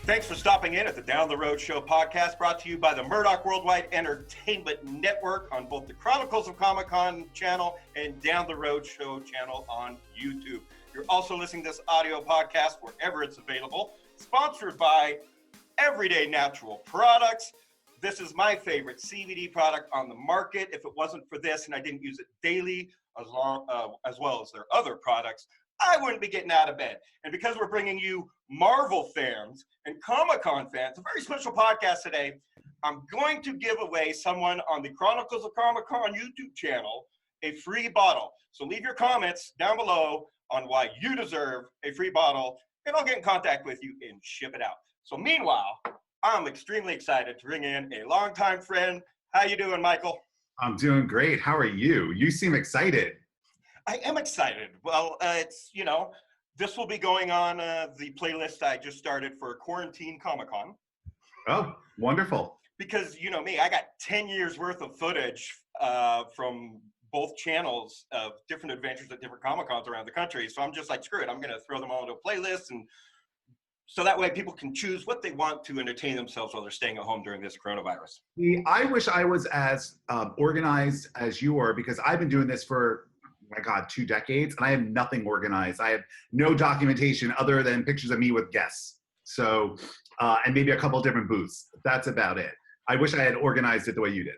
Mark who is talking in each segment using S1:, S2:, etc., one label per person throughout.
S1: Thanks for stopping in at the Down the Road Show podcast, brought to you by the Murdoch Worldwide Entertainment Network on both the Chronicles of Comic Con channel and Down the Road Show channel on YouTube. You're also listening to this audio podcast wherever it's available, sponsored by Everyday Natural Products. This is my favorite CBD product on the market. If it wasn't for this and I didn't use it daily, as well as their other products, I wouldn't be getting out of bed. And because we're bringing you Marvel fans and Comic-Con fans, a very special podcast today, I'm going to give away someone on the Chronicles of Comic Con YouTube channel a free bottle. So leave your comments down below on why you deserve a free bottle, and I'll get in contact with you and ship it out. So meanwhile, I'm extremely excited to bring in a longtime friend. How you doing, Michael?
S2: I'm doing great. How are you? You seem excited.
S1: I am excited. Well, this will be going on the playlist I just started for Quarantine Comic Con.
S2: Oh, wonderful.
S1: Because you know me, I got 10 years worth of footage from both channels of different adventures at different Comic Cons around the country. So I'm just like, screw it. I'm going to throw them all into a playlist, and so that way people can choose what they want to entertain themselves while they're staying at home during this coronavirus.
S2: I wish I was as organized as you are, because I've been doing this for, my God, 2 decades, and I have nothing organized. I have no documentation other than pictures of me with guests. So, and maybe a couple of different booths. That's about it. I wish I had organized it the way you did.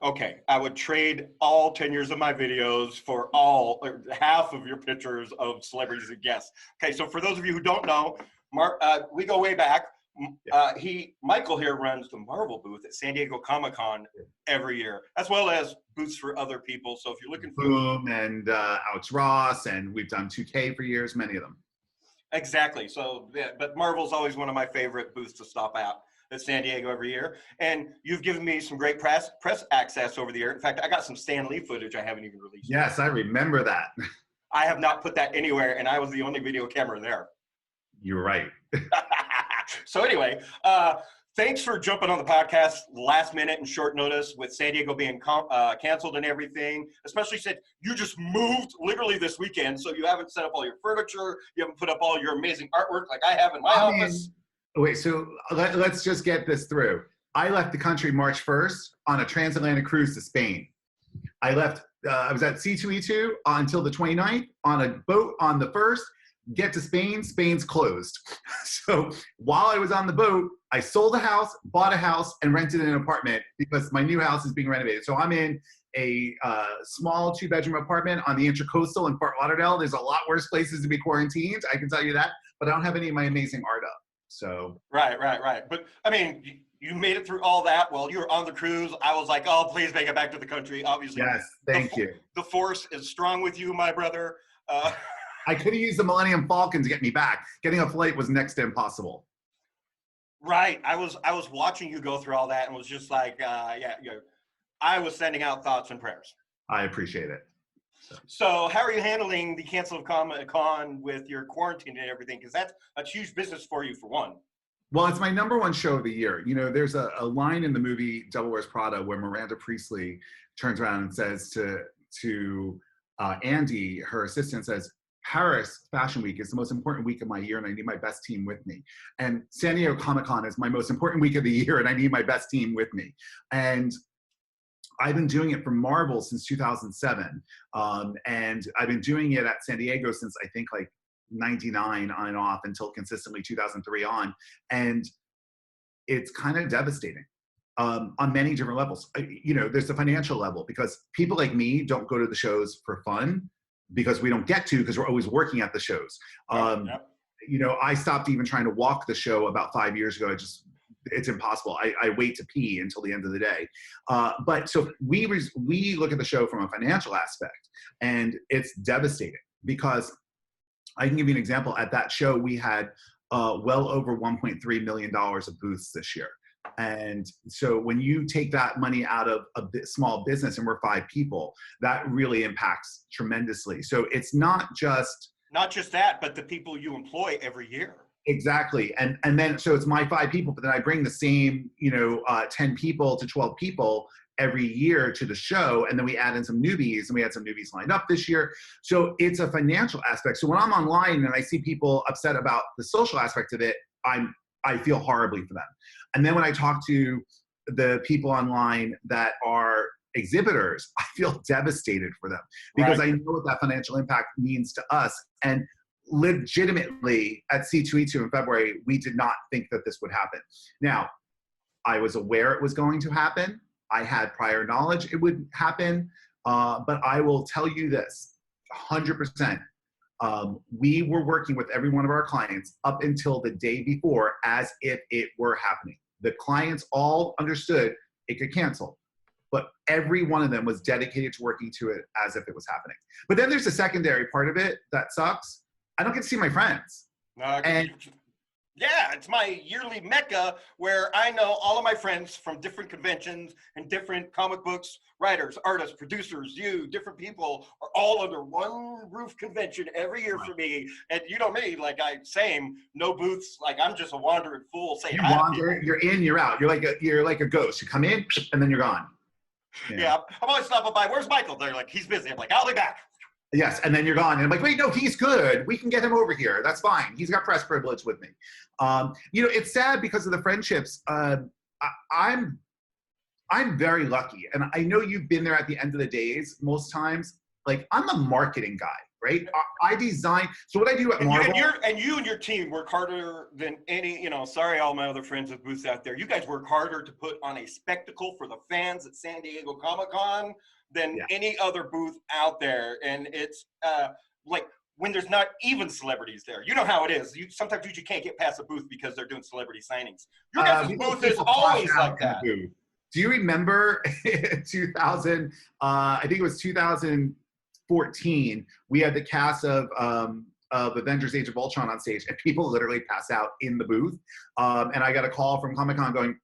S1: Okay, I would trade all 10 years of my videos for half of your pictures of celebrities and guests. Okay, so for those of you who don't know, we go way back. Michael here runs the Marvel booth at San Diego Comic-Con every year, as well as booths for other people. So if you're looking for
S2: Boom and Alex Ross, and we've done 2K for years, many of them.
S1: Exactly. So, yeah, but Marvel's always one of my favorite booths to stop at San Diego every year. And you've given me some great press access over the year. In fact, I got some Stan Lee footage I haven't even released.
S2: Yes, I remember that.
S1: I have not put that anywhere, and I was the only video camera there.
S2: You're right.
S1: So anyway, thanks for jumping on the podcast last minute and short notice with San Diego being canceled and everything, especially since you just moved literally this weekend, so you haven't set up all your furniture, you haven't put up all your amazing artwork like I have in my office.
S2: Wait, so let's just get this through. I left the country March 1st on a transatlantic cruise to Spain. I was at C2E2 until the 29th on a boat on the 1st. Get to Spain, Spain's closed. So while I was on the boat, I sold a house, bought a house, and rented an apartment because my new house is being renovated. So I'm in a small 2-bedroom apartment on the Intracoastal in Fort Lauderdale. There's a lot worse places to be quarantined, I can tell you that, but I don't have any of my amazing art up. So
S1: Right. But I mean, you made it through all that while you were on the cruise. I was like, oh, please make it back to the country. Obviously,
S2: yes, thank you.
S1: The force is strong with you, my brother.
S2: I could have used the Millennium Falcon to get me back. Getting a flight was next to impossible.
S1: Right. I was watching you go through all that and was just like, I was sending out thoughts and prayers.
S2: I appreciate it.
S1: So how are you handling the cancel of Comic Con with your quarantine and everything? Because that's huge business for you, for one.
S2: Well, it's my #1 show of the year. You know, there's a line in the movie Devil Wears Prada where Miranda Priestley turns around and says to Andy, her assistant, says, Paris Fashion Week is the most important week of my year, and I need my best team with me. And San Diego Comic-Con is my most important week of the year, and I need my best team with me. And I've been doing it for Marvel since 2007. And I've been doing it at San Diego since, I think, like 99 on and off until consistently 2003 on. And it's kind of devastating on many different levels. You know, there's the financial level, because people like me don't go to the shows for fun, because we don't get to, because we're always working at the shows. You know, I stopped even trying to walk the show about 5 years ago. It's impossible. I wait to pee until the end of the day. But so we look at the show from a financial aspect, and it's devastating, because I can give you an example. At that show, we had well over $1.3 million of booths this year. And so when you take that money out of a small business, and we're 5 people, that really impacts tremendously. So it's not just
S1: that, but the people you employ every year.
S2: Exactly. And then, so it's my 5 people, but then I bring the same, 10 people to 12 people every year to the show. And then we add in some newbies, and we had some newbies lined up this year. So it's a financial aspect. So when I'm online and I see people upset about the social aspect of it, I'm I feel horribly for them. And then when I talk to the people online that are exhibitors, I feel devastated for them because I know what that financial impact means to us. And legitimately at C2E2 in February, we did not think that this would happen. Now, I was aware it was going to happen. I had prior knowledge it would happen, but I will tell you this, 100%. We were working with every one of our clients up until the day before as if it were happening. The clients all understood it could cancel, but every one of them was dedicated to working to it as if it was happening. But then there's a secondary part of it that sucks. I don't get to see my friends.
S1: Yeah, it's my yearly mecca where I know all of my friends from different conventions and different comic books, writers, artists, producers, different people are all under one roof convention every year for me. And you know me, like no booths, like I'm just a wandering fool saying
S2: you wander, you're in, you're out. You're like a ghost. You come in and then you're gone.
S1: Yeah, I'm always stopping by. Where's Michael? They're like, he's busy. I'm like, I'll be back.
S2: Yes, and then you're gone. And I'm like, wait, no, he's good. We can get him over here. That's fine. He's got press privilege with me. It's sad because of the friendships. I'm very lucky, and I know you've been there at the end of the days most times. Like, I'm the marketing guy, right? I design. So what I do at Marvel,
S1: and you and your team work harder than any. Sorry, all my other friends with booths out there. You guys work harder to put on a spectacle for the fans at San Diego Comic Con than any other booth out there. And it's like when there's not even celebrities there. You know how it is. Sometimes you just can't get past a booth because they're doing celebrity signings. Your guys' booth is always like that.
S2: Do you remember 2000, I think it was 2014, we had the cast of Avengers Age of Ultron on stage, and people literally pass out in the booth. And I got a call from Comic Con going,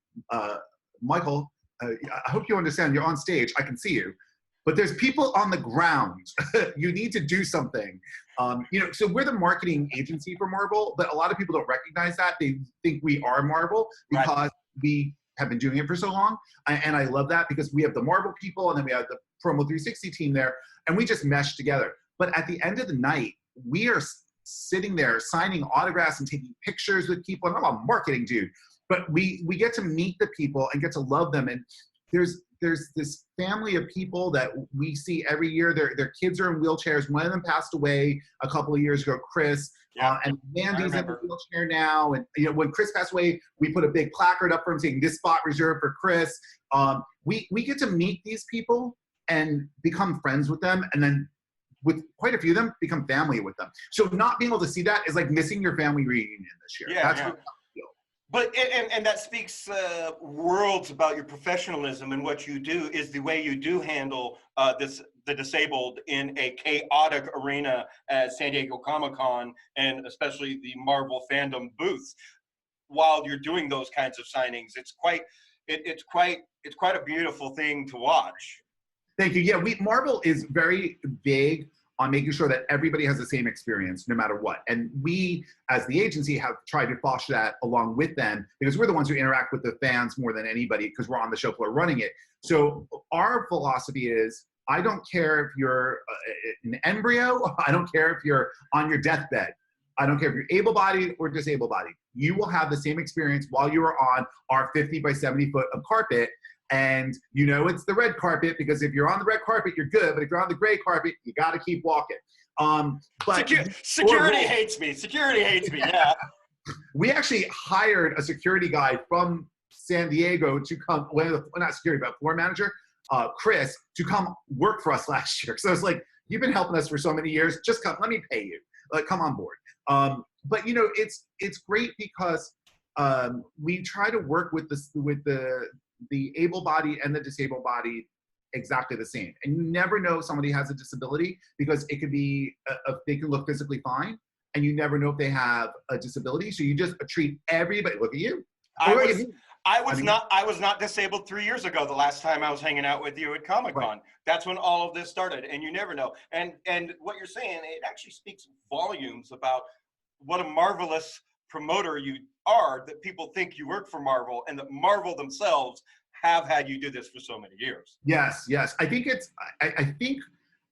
S2: Michael, I hope you understand, you're on stage, I can see you. But there's people on the ground. You need to do something. So we're the marketing agency for Marvel, but a lot of people don't recognize that. They think we are Marvel because we have been doing it for so long. And I love that because we have the Marvel people and then we have the Promo 360 team there, and we just mesh together. But at the end of the night, we are sitting there signing autographs and taking pictures with people. And I'm a marketing dude, but we get to meet the people and get to love them. And there's this family of people that we see every year. Their kids are in wheelchairs. One of them passed away a couple of years ago, Chris. And Mandy's in a wheelchair now. And when Chris passed away, we put a big placard up for him saying, "This spot reserved for Chris." We get to meet these people and become friends with them, and then with quite a few of them, become family with them. So not being able to see that is like missing your family reunion this year. That's what I feel.
S1: But and that speaks worlds about your professionalism and what you do is the way you do handle the disabled in a chaotic arena as San Diego Comic Con and especially the Marvel fandom booths. While you're doing those kinds of signings, it's quite a beautiful thing to watch.
S2: Thank you. Yeah, Marvel is very big on making sure that everybody has the same experience no matter what. And we, as the agency, have tried to foster that along with them because we're the ones who interact with the fans more than anybody because we're on the show floor running it. So our philosophy is, I don't care if you're an embryo, I don't care if you're on your deathbed, I don't care if you're able-bodied or disabled-bodied. You will have the same experience while you are on our 50 by 70 foot of carpet. And it's the red carpet because if you're on the red carpet, you're good. But if you're on the gray carpet, you got to keep walking. But
S1: security hates me. Security hates me. Yeah.
S2: We actually hired a security guy from San Diego to come. Well, not security, but floor manager, Chris, to come work for us last year. So it's like, you've been helping us for so many years. Just come. Let me pay you. Come on board. But it's great because we try to work with the able-bodied and the disabled-bodied exactly the same. And you never know if somebody has a disability because it could be, they can look physically fine, and you never know if they have a disability. So you just treat everybody, look at you.
S1: I was not disabled 3 years ago, the last time I was hanging out with you at Comic Con. Right. That's when all of this started, and you never know. And what you're saying, it actually speaks volumes about what a marvelous promoter you are, that people think you work for Marvel and that Marvel themselves have had you do this for so many years.
S2: Yes. I think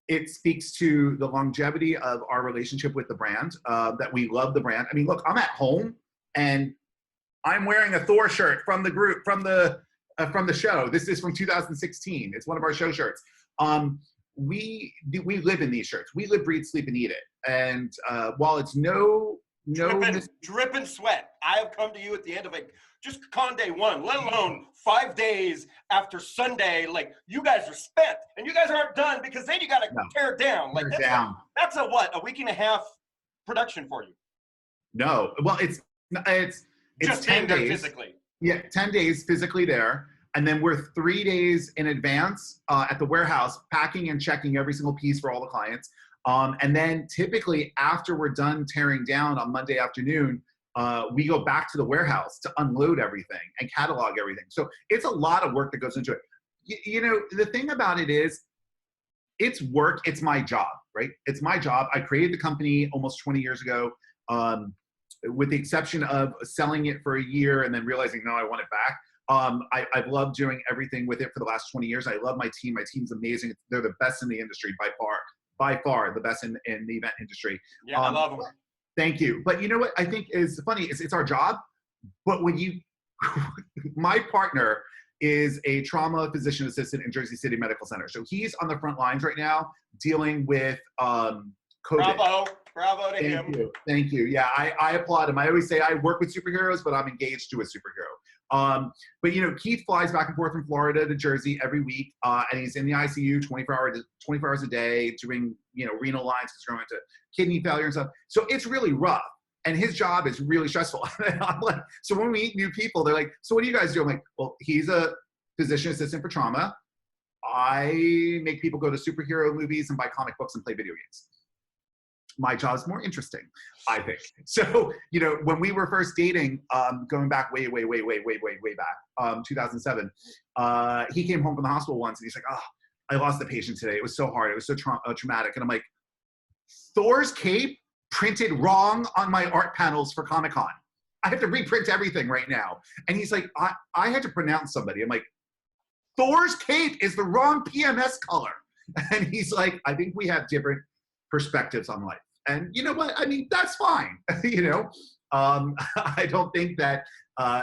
S2: it speaks to the longevity of our relationship with the brand, that we love the brand. I mean, look, I'm at home and I'm wearing a Thor shirt from the group, from the show. This is from 2016. It's one of our show shirts. We live in these shirts. We live, breathe, sleep, and eat it. And while it's
S1: dripping sweat, I have come to you at the end of just con day one, let alone 5 days after Sunday. Like, you guys are spent, and you guys aren't done, because then you got to tear it down. Like, that's a week and a half production for you?
S2: No, well, it's
S1: just 10 days physically.
S2: Yeah, 10 days physically there. And then we're 3 days in advance at the warehouse, packing and checking every single piece for all the clients. And then typically after we're done tearing down on Monday afternoon, we go back to the warehouse to unload everything and catalog everything. So it's a lot of work that goes into it. You know, the thing about it is, it's work. It's my job, right? It's my job. I created the company almost 20 years ago, with the exception of selling it for a year and then realizing, no, I want it back. I've loved doing everything with it for the last 20 years. I love my team. My team's amazing. They're the best in the industry by far the best in the event industry.
S1: Yeah, I love them.
S2: Thank you. But you know what I think is funny is it's our job. But when my partner is a trauma physician assistant in Jersey City Medical Center. So he's on the front lines right now dealing with COVID.
S1: Bravo to him.
S2: Thank you. Yeah, I applaud him. I always say I work with superheroes, but I'm engaged to a superhero. But you know, Keith flies back and forth from Florida to Jersey every week, and he's in the ICU 24 hours a day doing, you know, renal lines because going into kidney failure and stuff. So it's really rough, and his job is really stressful. I'm like, so when we meet new people, they're like, "So what do you guys do?" I'm like, "Well, he's a physician assistant for trauma. I make people go to superhero movies and buy comic books and play video games." My job's more interesting, I think. So, you know, when we were first dating, going back way back, 2007, he came home from the hospital once and he's like, "Oh, I lost the patient today. It was so hard. It was so traumatic." And I'm like, "Thor's cape printed wrong on my art panels for Comic Con. I have to reprint everything right now." And he's like, I had to pronounce somebody. I'm like, "Thor's cape is the wrong PMS color." And he's like, "I think we have different perspectives on life." And you know what? I mean, that's fine. You know, I don't think that,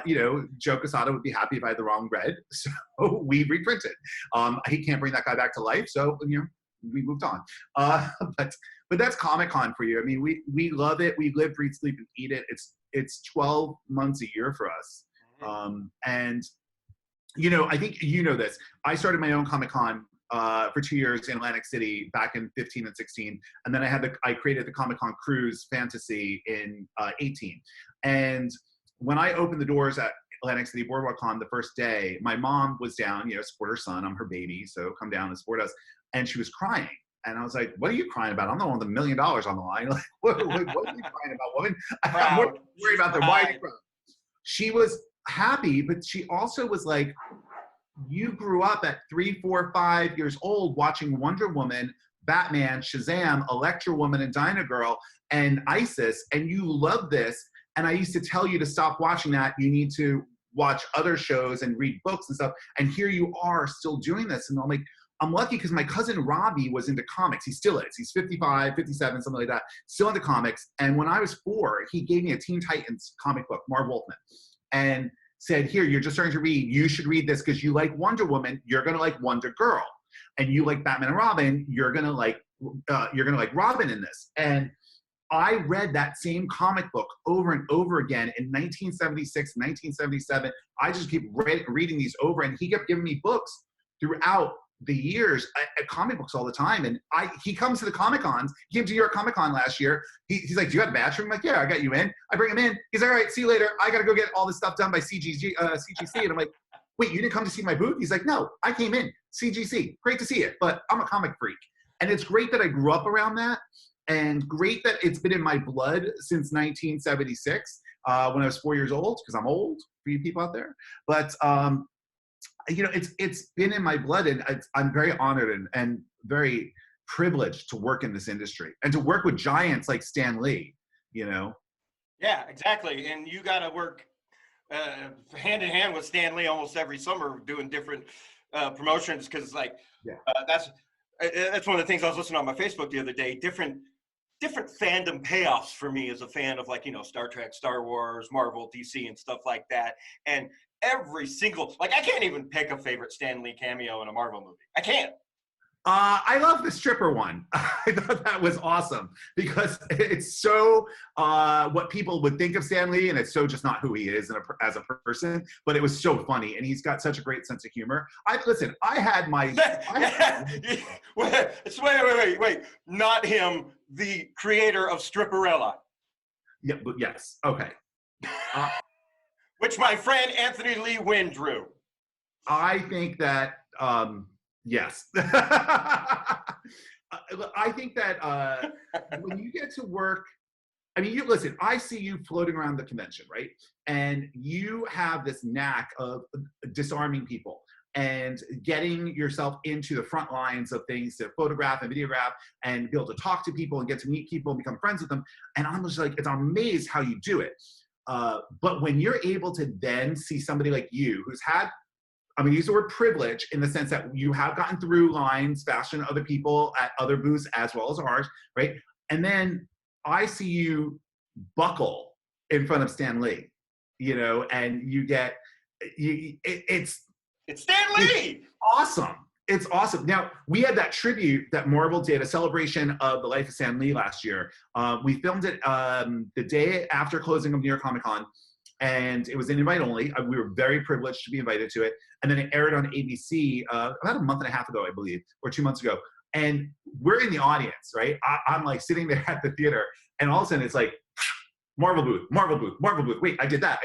S2: you know, Joe Quesada would be happy if I had the wrong red. So we reprinted. He can't bring that guy back to life. So, you know, we moved on. But that's Comic Con for you. I mean, we love it. We live, breathe, sleep, and eat it. It's 12 months a year for us. And, you know, I think you know this. I started my own Comic Con for 2 years in Atlantic City back in 15 and 16. And then I created the Comic Con Cruise Fantasy in 18. And when I opened the doors at Atlantic City Boardwalk Con the first day, my mom was down, you know, support her son. I'm her baby, so come down and support us. And she was crying. And I was like, "What are you crying about? I'm the one with $1 million on the line. Like, what are you crying about, woman? I'm worried about that. Why are you crying?" She was happy, but she also was like, "You grew up at 3, 4, 5 years old watching Wonder Woman, Batman, Shazam, Electra Woman, and Dyna Girl, and Isis, and you love this. And I used to tell you to stop watching that. You need to watch other shows and read books and stuff. And here you are still doing this." And I'm like, I'm lucky because my cousin Robbie was into comics. He still is. He's 55, 57, something like that, still into comics. And when I was 4, he gave me a Teen Titans comic book, Marv Wolfman, and said, "Here, you're just starting to read. You should read this because you like Wonder Woman. You're gonna like Wonder Girl, and you like Batman and Robin. You're gonna like Robin in this." And I read that same comic book over and over again in 1976, 1977. I just keep reading these over, and he kept giving me books throughout the years, comic books all the time. And he comes to the Comic Cons. He came to New York Comic Con last year. He's like, "Do you have a badge for me?" I'm like, "Yeah, I got you in." I bring him in. He's like, "All right, see you later. I got to go get all this stuff done by CGC. And I'm like, "Wait, you didn't come to see my booth?" He's like, "No, I came in. CGC. Great to see it. But I'm a comic freak." And it's great that I grew up around that, and great that it's been in my blood since 1976 when I was 4 years old, because I'm old for you people out there. But you know, it's been in my blood, and I'm very honored and very privileged to work in this industry and to work with giants like Stan Lee, you know? Yeah,
S1: exactly. And you got to work hand in hand with Stan Lee almost every summer doing different promotions, because that's one of the things I was listening on my Facebook the other day. Different different fandom payoffs for me as a fan of, like, you know, Star Trek, Star Wars, Marvel, DC, and stuff like that. And every single, like, I can't even pick a favorite Stan Lee cameo in a Marvel movie. I can't.
S2: I love the stripper one. I thought that was awesome because it's so what people would think of Stan Lee, and it's so just not who he is as a person. But it was so funny, and he's got such a great sense of humor. I had my.
S1: Wait. Not him, the creator of Stripperella.
S2: Yeah, but yes. Okay.
S1: Which my friend Anthony Lee Wynn drew.
S2: I think that. Yes. I think that when you get to work, I mean, listen, I see you floating around the convention, right? And you have this knack of disarming people and getting yourself into the front lines of things to photograph and videograph and be able to talk to people and get to meet people and become friends with them. And I'm just like, it's amazed how you do it. But when you're able to then see somebody like you who's had, I mean, use the word privilege in the sense that you have gotten through lines faster than other people at other booths as well as ours, right? And then I see you buckle in front of Stan Lee, you know, and you get, it's
S1: Stan Lee!
S2: It's awesome. It's awesome. Now, we had that tribute that Marvel did, a celebration of the life of Stan Lee last year. We filmed it the day after closing of New York Comic Con. And it was an invite only. We were very privileged to be invited to it. And then it aired on ABC about a month and a half ago, I believe, or 2 months ago. And we're in the audience, right? I'm like sitting there at the theater, and all of a sudden it's like, Marvel booth, Marvel booth, Marvel booth. Wait, I did that.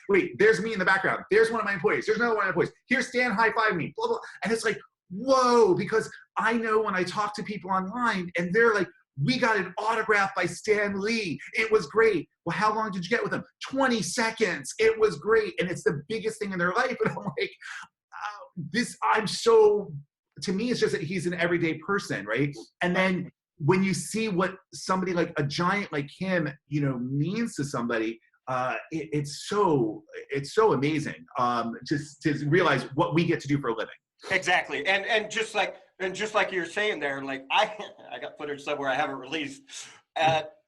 S2: Wait, there's me in the background. There's one of my employees. There's another one of my employees. Here's Stan high-five me, blah, blah. And it's like, whoa, because I know when I talk to people online and they're like, we got an autograph by Stan Lee. It was great. Well, how long did you get with him? 20 seconds. It was great. And it's the biggest thing in their life. And I'm like, to me, it's just that he's an everyday person, right? And then when you see what somebody like a giant like him, you know, means to somebody, it's so amazing just to realize what we get to do for a living.
S1: Exactly. And just like you're saying there, like I got footage somewhere I haven't released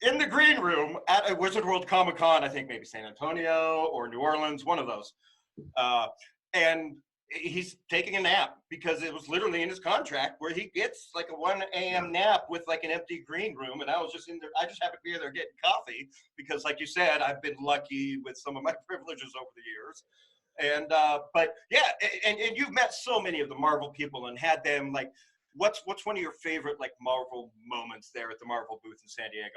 S1: in the green room at a Wizard World Comic Con, I think maybe San Antonio or New Orleans, one of those. And he's taking a nap because it was literally in his contract where he gets like a 1 a.m. nap with like an empty green room. And I was just in there. I just happened to be there getting coffee because, like you said, I've been lucky with some of my privileges over the years. And but yeah, and you've met so many of the Marvel people and had them like, what's one of your favorite like Marvel moments there at the Marvel booth in San Diego?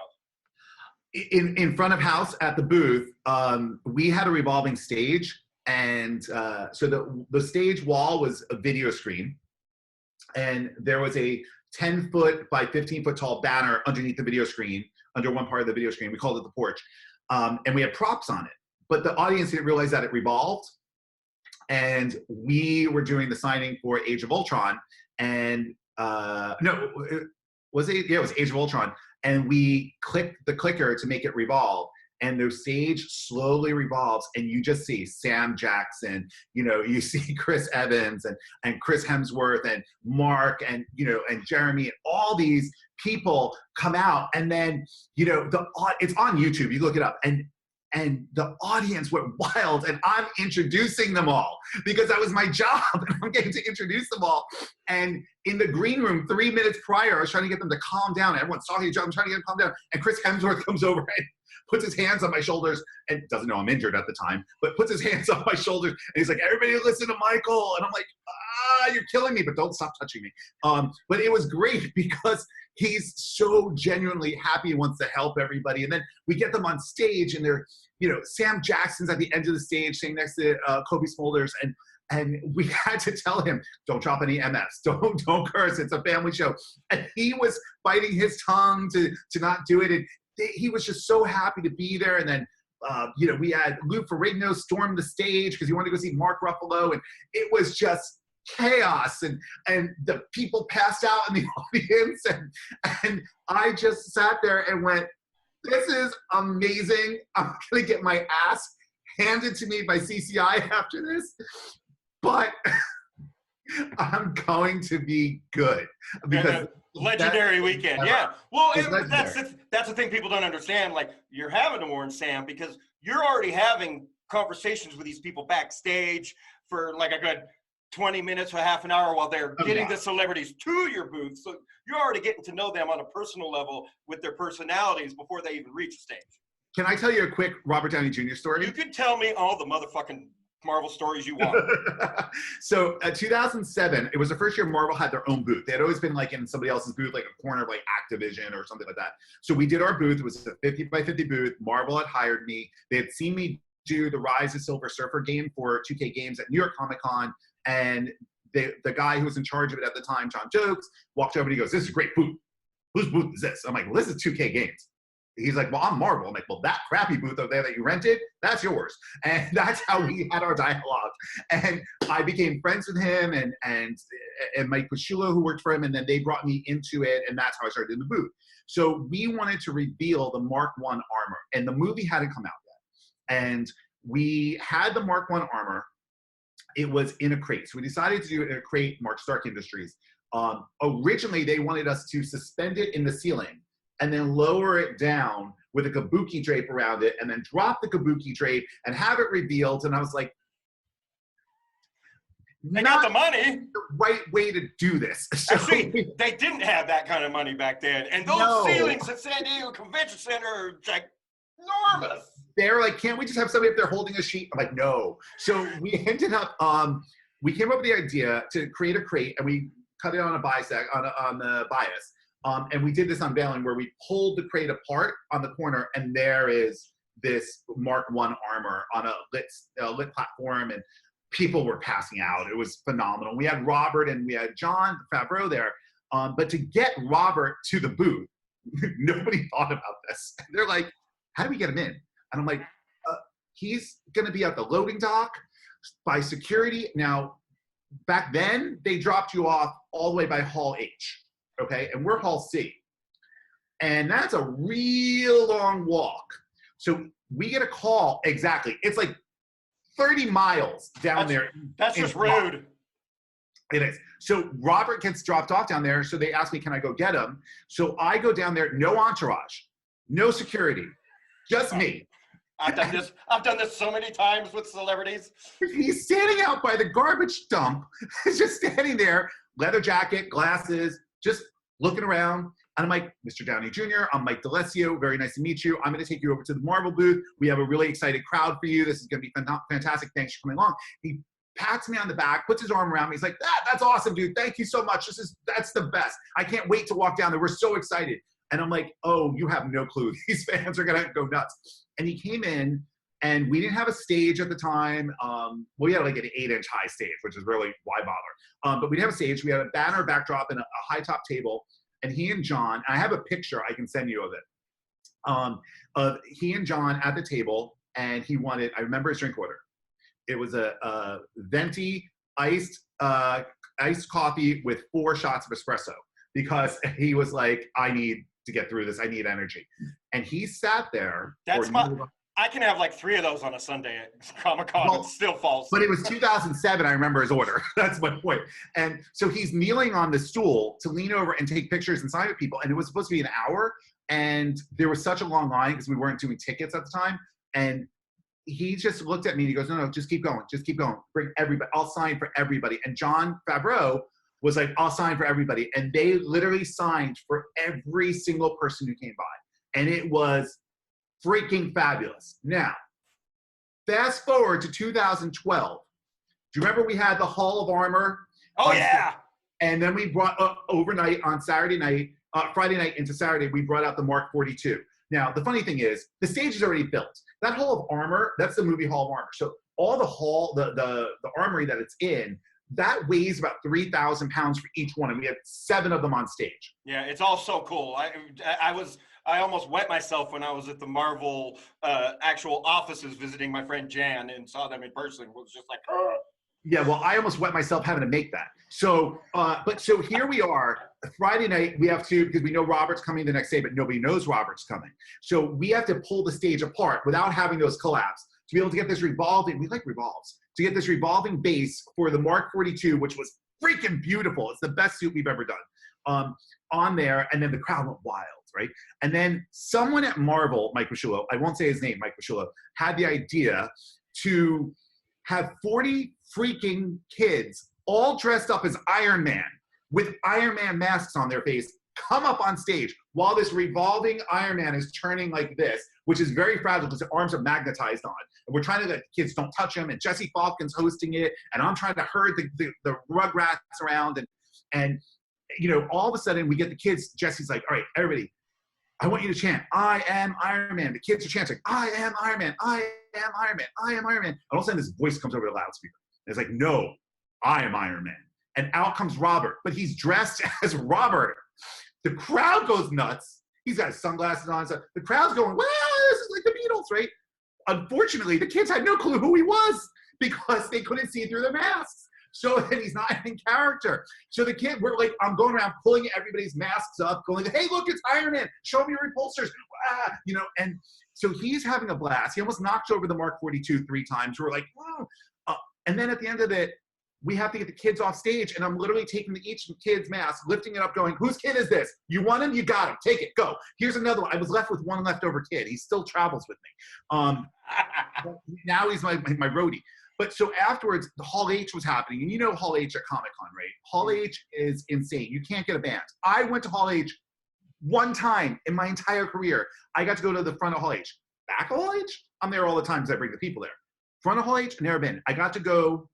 S2: In front of house at the booth, we had a revolving stage, and so the stage wall was a video screen, and there was a 10-foot by 15-foot tall banner underneath the video screen, under one part of the video screen. We called it the porch, and we had props on it. But the audience didn't realize that it revolved. And we were doing the signing for Age of Ultron, and it was Age of Ultron, and we clicked the clicker to make it revolve, and the stage slowly revolves, and you just see Sam Jackson, you know, you see Chris Evans and Chris Hemsworth and Mark and, you know, and Jeremy, and all these people come out, and then, you know, it's on YouTube, you look it up, and the audience went wild, and I'm introducing them all because that was my job, and I'm getting to introduce them all. And in the green room, 3 minutes prior, I was trying to get them to calm down. Everyone's talking to each other. I'm trying to get them to calm down. And Chris Hemsworth comes over and puts his hands on my shoulders and doesn't know I'm injured at the time, but puts his hands on my shoulders. And he's like, everybody listen to Michael. And I'm like, you're killing me, but don't stop touching me. But it was great because he's so genuinely happy and wants to help everybody. And then we get them on stage, and they're, you know, Sam Jackson's at the end of the stage sitting next to Kobe Smulders, and we had to tell him, don't drop any MS, don't curse, it's a family show. And he was biting his tongue to not do it, and he was just so happy to be there. And then you know, we had Lou Ferrigno storm the stage because he wanted to go see Mark Ruffalo, and it was just chaos, and the people passed out in the audience, and I just sat there and went, this is amazing. I'm gonna get my ass handed to me by CCI after this, but I'm going to be good because
S1: Legendary weekend, yeah. Well,
S2: legendary.
S1: that's the thing people don't understand. Like, you're having to warn Sam because you're already having conversations with these people backstage for like a good 20 minutes or half an hour while they're getting the celebrities to your booth. So you're already getting to know them on a personal level with their personalities before they even reach the stage.
S2: Can I tell you a quick Robert Downey Jr. story?
S1: You can tell me all the motherfucking Marvel stories you want.
S2: So 2007, it was the first year Marvel had their own booth. They had always been like in somebody else's booth, like a corner of like Activision or something like that. So we did our booth. It was a 50 by 50 booth. Marvel had hired me. They had seen me do the Rise of Silver Surfer game for 2K Games at New York Comic Con. And the guy who was in charge of it at the time, John Jokes, walked over and he goes, "This is a great booth. Whose booth is this?" I'm like, "Well, this is 2K Games." He's like, "Well, I'm Marvel." I'm like, "Well, that crappy booth over there that you rented, that's yours." And that's how we had our dialogue. And I became friends with him and Mike Pasciullo, who worked for him, and then they brought me into it, and that's how I started in the booth. So we wanted to reveal the Mark I armor, and the movie hadn't come out yet. And we had the Mark I armor. It was in a crate. So we decided to do it in a crate, Mark Stark Industries. Originally, they wanted us to suspend it in the ceiling and then lower it down with a kabuki drape around it and then drop the kabuki drape and have it revealed. And I was like,
S1: they got the money.
S2: The right way to do this. So,
S1: actually, they didn't have that kind of money back then. And those ceilings at San Diego Convention Center are like enormous.
S2: They're like, "Can't we just have somebody up there holding a sheet?" I'm like, "No." So we ended up, we came up with the idea to create a crate and we cut it on a on the bias. And we did this unveiling where we pulled the crate apart on the corner, and there is this Mark I armor on a lit platform, and people were passing out. It was phenomenal. We had Robert and we had John Favreau there, but to get Robert to the booth, nobody thought about this. They're like, "How do we get him in?" And I'm like, "He's going to be at the loading dock by security." Now, back then, they dropped you off all the way by Hall H. Okay, and we're Hall C. And that's a real long walk. So we get a call, exactly. It's like 30 miles down there.
S1: That's just rude.
S2: It is. So Robert gets dropped off down there. So they ask me, can I go get him? So I go down there, no entourage, no security, just me.
S1: I've done this so many times with celebrities.
S2: He's standing out by the garbage dump, just standing there, leather jacket, glasses, just looking around. And I'm like, "Mr. Downey Jr., I'm Mike D'Alessio. Very nice to meet you. I'm going to take you over to the Marvel booth. We have a really excited crowd for you. This is going to be fantastic. Thanks for coming along." He pats me on the back, puts his arm around me. He's like, "That's awesome, dude. Thank you so much. That's the best. I can't wait to walk down there. We're so excited." And I'm like, "Oh, you have no clue. These fans are going to go nuts." And he came in, and we didn't have a stage at the time. We had like an 8-inch high stage, which is really, why bother? But we didn't have a stage. We had a banner backdrop and a high top table. And he and John, I have a picture I can send you of it, of he and John at the table, and he wanted, I remember his drink order. It was a venti iced coffee with 4 shots of espresso, because he was like, "I need to get through this. I need energy." And he sat there.
S1: I can have like 3 of those on a Sunday at Comic Con. Well, it still falls.
S2: But it was 2007. I remember his order. That's my point. And so he's kneeling on the stool to lean over and take pictures and sign with people. And it was supposed to be an hour. And there was such a long line because we weren't doing tickets at the time. And he just looked at me and he goes, no, just keep going. Just keep going. Bring everybody. I'll sign for everybody. And John Favreau was like, "I'll sign for everybody." And they literally signed for every single person who came by. And it was freaking fabulous. Now, fast forward to 2012. Do you remember we had the Hall of Armor?
S1: Oh, yeah.
S2: And then we brought overnight on Friday night into Saturday, we brought out the Mark 42. Now, the funny thing is, the stage is already built. That Hall of Armor, that's the movie Hall of Armor. So all the armory that it's in, that weighs about 3,000 pounds for each one. And we had 7 of them on stage.
S1: Yeah, it's all so cool. I almost wet myself when I was at the Marvel actual offices visiting my friend Jan and saw them in person. It was just like, oh.
S2: Yeah, well, I almost wet myself having to make that. So, so here we are, Friday night, we have to, because we know Robert's coming the next day, but nobody knows Robert's coming. So we have to pull the stage apart without having those collapse to be able to get this revolving. We like revolves. to get this revolving base for the Mark 42, which was freaking beautiful. It's the best suit we've ever done. On there, and then the crowd went wild, right? And then someone at Marvel, Mike Rusciullo, I won't say his name, Mike Rusciullo, had the idea to have 40 freaking kids all dressed up as Iron Man with Iron Man masks on their face come up on stage while this revolving Iron Man is turning like this, which is very fragile because the arms are magnetized on. And we're trying to let the kids don't touch him, and Jesse Falcon's hosting it, and I'm trying to herd the Rugrats around, and you know, all of a sudden we get the kids, Jesse's like, all right, everybody, I want you to chant, I am Iron Man. The kids are chanting, I am Iron Man, I am Iron Man, I am Iron Man. And all of a sudden this voice comes over the loudspeaker. And it's like, no, I am Iron Man. And out comes Robert, but he's dressed as Robert. The crowd goes nuts. He's got his sunglasses on. So the crowd's going, wow, this is like the Beatles, right? Unfortunately, the kids had no clue who he was because they couldn't see through the masks. So then he's not in character. So the kid, we're like, I'm going around pulling everybody's masks up, going, hey, look, it's Iron Man. Show me your repulsors. You know, and so he's having a blast. He almost knocked over the Mark 42 3 times. We're like, wow. And then at the end of it, we have to get the kids off stage, and I'm literally taking each kid's mask, lifting it up, going, whose kid is this? You want him? You got him. Take it. Go. Here's another one. I was left with one leftover kid. He still travels with me. Now he's my roadie. But so afterwards, the Hall H was happening. And you know Hall H at Comic Con, right? Hall H is insane. You can't get a band. I went to Hall H one time in my entire career. I got to go to the front of Hall H. Back of Hall H? I'm there all the time because I bring the people there. Front of Hall H, never been. I got to go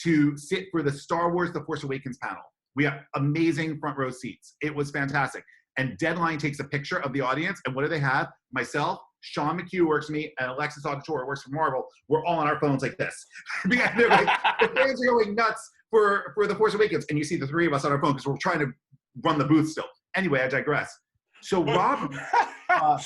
S2: to sit for the Star Wars The Force Awakens panel. We have amazing front row seats. It was fantastic. And Deadline takes a picture of the audience, and what do they have? Myself, Sean McHugh works for me, and Alexis Auditore works for Marvel. We're all on our phones like this. Like, the fans are going nuts for The Force Awakens, and you see the three of us on our phone because we're trying to run the booth still. Anyway, I digress. So Robert
S1: I'll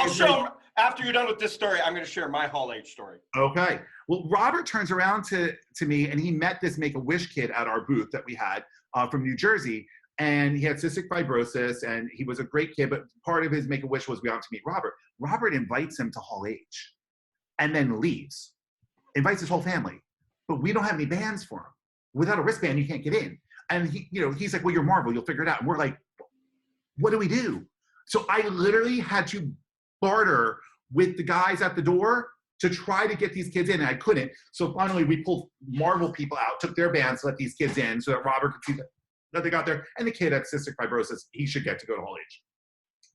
S1: show, after you're done with this story, I'm going to share my Hall H story.
S2: Okay. Well, Robert turns around to me, and he met this Make-A-Wish kid at our booth that we had from New Jersey. And he had cystic fibrosis, and he was a great kid, but part of his Make-A-Wish was we wanted to meet Robert. Robert invites him to Hall H and then leaves. Invites his whole family. But we don't have any bands for him. Without a wristband, you can't get in. And he, you know, he's like, well, you're Marvel, you'll figure it out. And we're like, what do we do? So I literally had to barter with the guys at the door to try to get these kids in, and I couldn't. So finally, we pulled Marvel people out, took their bands, let these kids in so that Robert could see that they got there. And the kid had cystic fibrosis, he should get to go to Hall H.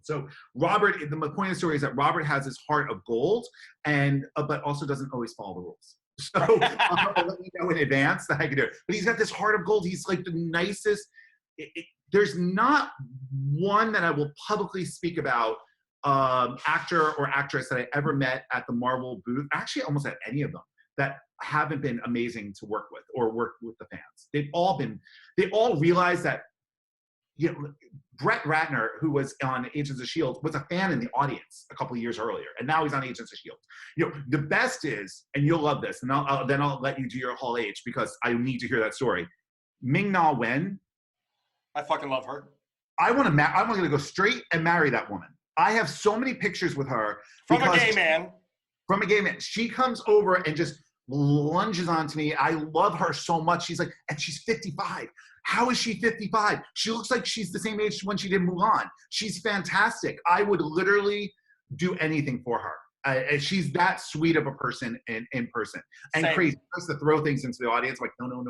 S2: So Robert, the point of the story is that Robert has his heart of gold, and but also doesn't always follow the rules. So I'll let you know in advance that I can do it. But he's got this heart of gold. He's like the nicest. There's not one that I will publicly speak about actor or actress that I ever met at the Marvel booth, actually almost at any of them, that haven't been amazing to work with or work with the fans. They all realized that, you know, Brett Ratner, who was on Agents of S.H.I.E.L.D., was a fan in the audience a couple of years earlier, and now he's on Agents of S.H.I.E.L.D. You know, the best is, and you'll love this, and then I'll let you do your Hall H because I need to hear that story. Ming-Na Wen.
S1: I fucking love her.
S2: I'm gonna go straight and marry that woman. I have so many pictures with her.
S1: From a gay man.
S2: From a gay man. She comes over and just lunges onto me. I love her so much. She's like, and she's 55. How is she 55? She looks like she's the same age when she did Mulan. She's fantastic. I would literally do anything for her. She's that sweet of a person in person. And
S1: Same.
S2: Crazy. Just to throw things into the audience, like, no.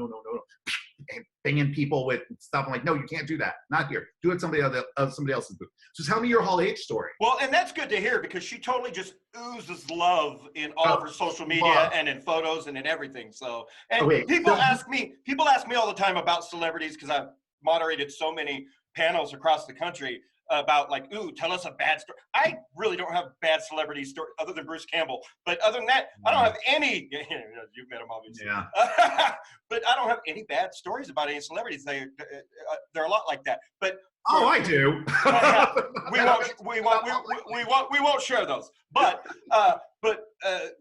S2: And banging people with stuff. I'm like, no, you can't do that. Not here. Do it somebody else's booth. So tell me your Hall H story.
S1: Well, and that's good to hear because she totally just oozes love in all of her social media and in photos and in everything. So, and people ask me all the time about celebrities because I've moderated so many panels across the country about like, ooh, tell us a bad story. I really don't have bad celebrity story other than Bruce Campbell. But other than that, I don't have any. You've met him, obviously.
S2: Yeah.
S1: But I don't have any bad stories about any celebrities. They're a lot like that. But
S2: I do.
S1: We won't share those. But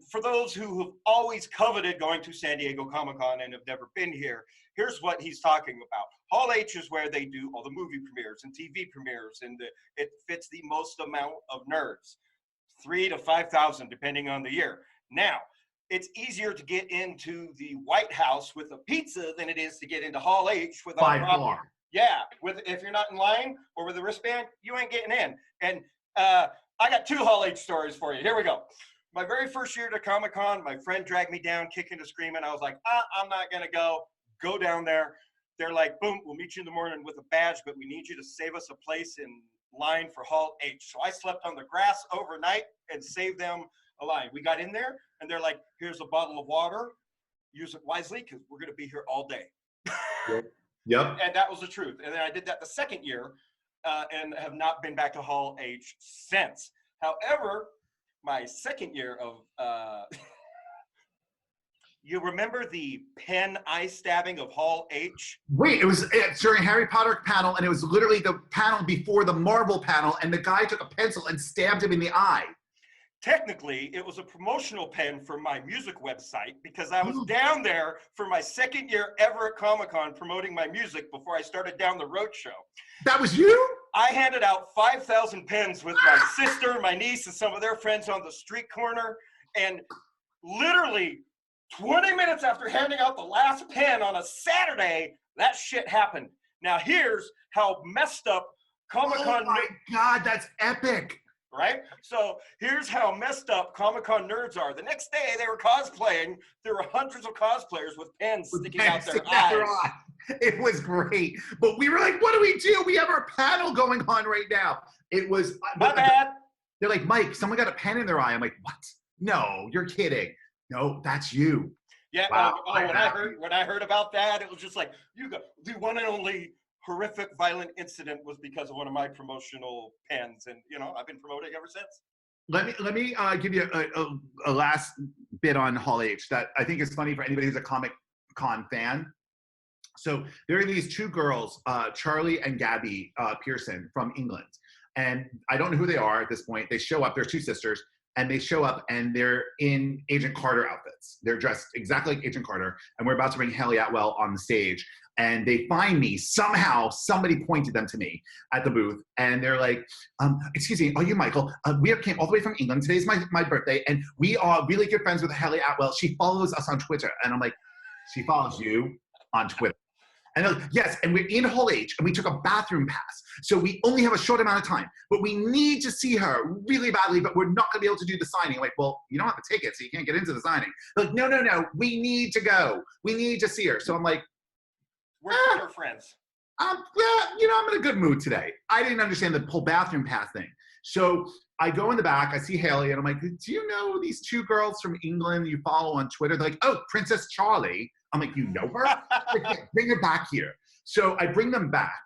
S1: for those who have always coveted going to San Diego Comic Con and have never been here, here's what he's talking about. Hall H is where they do all the movie premieres and TV premieres, and it fits the most amount of nerds, 3,000 to 5,000 depending on the year. Now, it's easier to get into the White House with a pizza than it is to get into Hall H without
S2: By
S1: problem.
S2: far.
S1: Yeah, if you're not in line or with a wristband, you ain't getting in. And I got 2 Hall H stories for you. Here we go. My very first year to Comic Con, my friend dragged me down, kicking and screaming. I was like, I'm not gonna go. Go down there. They're like, boom, we'll meet you in the morning with a badge, but we need you to save us a place in line for Hall H. So I slept on the grass overnight and saved them a line. We got in there and they're like, here's a bottle of water. Use it wisely because we're going to be here all day.
S2: Yep.
S1: And that was the truth. And then I did that the second year and have not been back to Hall H since. However, my second year of, you remember the pen eye stabbing of Hall H?
S2: Wait, it was during Harry Potter panel, and it was literally the panel before the Marvel panel, and the guy took a pencil and stabbed him in the eye.
S1: Technically, it was a promotional pen for my music website because I was down there for my second year ever at Comic-Con promoting my music before I started Down the Road Show.
S2: That was you?
S1: I handed out 5,000 pens with my sister, my niece, and some of their friends on the street corner. And literally 20 minutes after handing out the last pen on a Saturday, that shit happened. Now here's how messed up Comic-Con...
S2: Oh my God, that's epic.
S1: Right? So here's how messed up Comic-Con nerds are. The next day they were cosplaying. There were hundreds of cosplayers with pens sticking out their eyes.
S2: It was great. But we were like, what do we do? We have our panel going on right now. It was...
S1: My bad.
S2: They're like, Mike, someone got a pen in their eye. I'm like, what? No, you're kidding. No, that's you.
S1: Yeah,
S2: wow.
S1: When I heard about that, it was just like, you got the one and only horrific violent incident was because of one of my promotional pens, and you know I've been promoting ever since.
S2: Let me give you a last bit on Hall H that I think is funny for anybody who's a Comic Con fan. So there are these 2 girls, Charlie and Gabby Pearson from England, and I don't know who they are at this point. They show up. They're 2 sisters. And they show up and they're in Agent Carter outfits. They're dressed exactly like Agent Carter. And we're about to bring Haley Atwell on the stage. And they find me. Somehow, somebody pointed them to me at the booth. And they're like, excuse me, are you Michael? We came all the way from England. Today's my birthday. And we are really good friends with Haley Atwell. She follows us on Twitter. And I'm like, she follows you on Twitter? And they're like, yes, and we're in Hall H, and we took a bathroom pass. So we only have a short amount of time, but we need to see her really badly, but we're not gonna be able to do the signing. I'm like, well, you don't have a ticket, so you can't get into the signing. They're like, no, we need to go. We need to see her. So I'm like,
S1: we're Twitter friends.
S2: I'm in a good mood today. I didn't understand the whole bathroom pass thing. So I go in the back, I see Haley, and I'm like, do you know these 2 girls from England you follow on Twitter? They're like, oh, Princess Charlie. I'm like, you know her? Like, bring her back here. So I bring them back.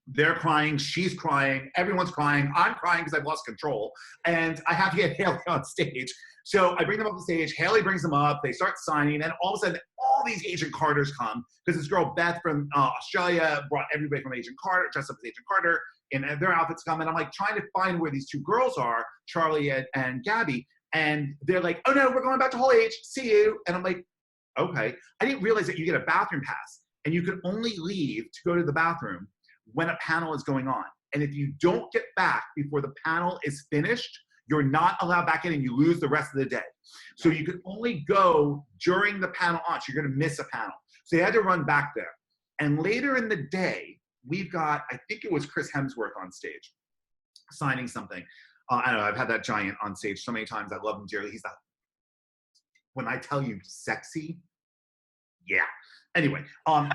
S2: They're crying, she's crying, everyone's crying, I'm crying because I've lost control, and I have to get Haley on stage. So I bring them up on stage, Haley brings them up, they start signing, and all of a sudden, all these Agent Carters come, because this girl, Beth from Australia, brought everybody from Agent Carter, dressed up as Agent Carter, and their outfits come, and I'm like trying to find where these 2 girls are, Charlie and Gabby, and they're like, oh no, we're going back to Hall H, see you, and I'm like, okay. I didn't realize that you get a bathroom pass, and you can only leave to go to the bathroom when a panel is going on. And if you don't get back before the panel is finished, you're not allowed back in and you lose the rest of the day. So you can only go during the panel on, so you're gonna miss a panel. So they had to run back there. And later in the day, we've got, I think it was Chris Hemsworth on stage, signing something. I don't know, I've had that giant on stage so many times, I love him dearly. He's not, when I tell you sexy, yeah. Anyway,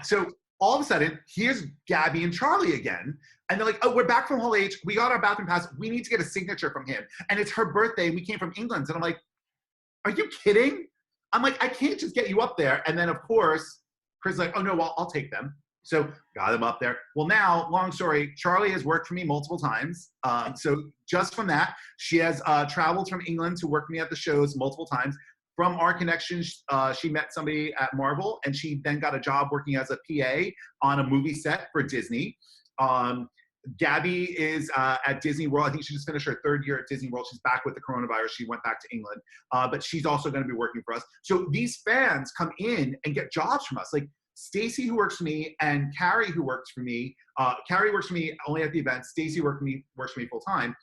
S2: so all of a sudden, here's Gabby and Charlie again. And they're like, oh, we're back from Hall H. We got our bathroom pass. We need to get a signature from him. And it's her birthday. We came from England. And I'm like, are you kidding? I'm like, I can't just get you up there. And then, of course, Chris is like, oh, no, well, I'll take them. So got him up there. Well, now, long story, Charlie has worked for me multiple times. So just from that, she has traveled from England to work for me at the shows multiple times. From our connections, she met somebody at Marvel, and she then got a job working as a PA on a movie set for Disney. Gabby is at Disney World. I think she just finished her 3rd year at Disney World. She's back with the coronavirus. She went back to England, but she's also going to be working for us. So these fans come in and get jobs from us. Like Stacy, who works for me, and Carrie, who works for me. Carrie works for me only at the event. Stacy works for me full time.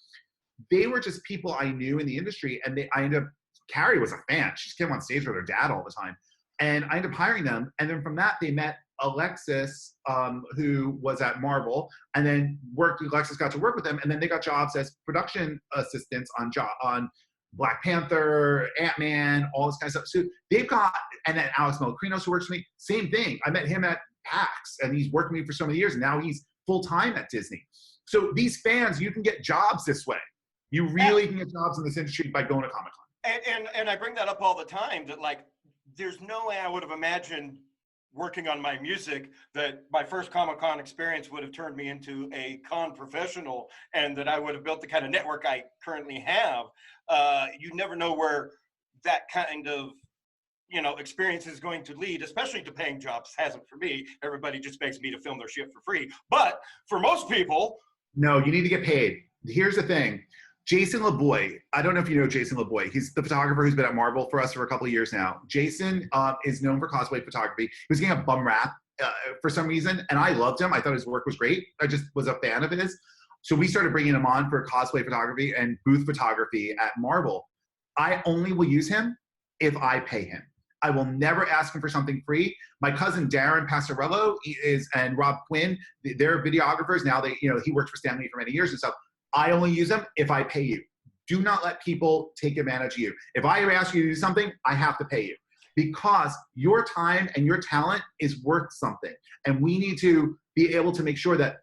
S2: They were just people I knew in the industry, and I ended up Carrie was a fan. She just came on stage with her dad all the time. And I ended up hiring them. And then from that, they met Alexis, who was at Marvel, and then Alexis got to work with them. And then they got jobs as production assistants on Black Panther, Ant-Man, all this kind of stuff. So they've got, and then Alex Melacrinos, who works for me, same thing. I met him at PAX, and he's worked with me for so many years, and now he's full-time at Disney. So these fans, you can get jobs this way. You really can get jobs in this industry by going to Comic-Con.
S1: And I bring that up all the time, that like, there's no way I would have imagined working on my music that my first Comic-Con experience would have turned me into a con professional, and that I would have built the kind of network I currently have. You never know where that kind of, you know, experience is going to lead, especially to paying jobs. Hasn't for me. Everybody just begs me to film their shit for free. But for most people,
S2: no, you need to get paid. Here's the thing. Jason LeBoy, I don't know if you know Jason LeBoy. He's the photographer who's been at Marvel for us for a couple of years now. Jason is known for cosplay photography. He was getting a bum rap for some reason, and I loved him. I thought his work was great. I just was a fan of his. So we started bringing him on for cosplay photography and booth photography at Marvel. I only will use him if I pay him. I will never ask him for something free. My cousin Darren Passarello and Rob Quinn, they're videographers. Now he worked for Stan Lee for many years and stuff. I only use them if I pay you. Do not let people take advantage of you. If I ask you to do something, I have to pay you, because your time and your talent is worth something. And we need to be able to make sure that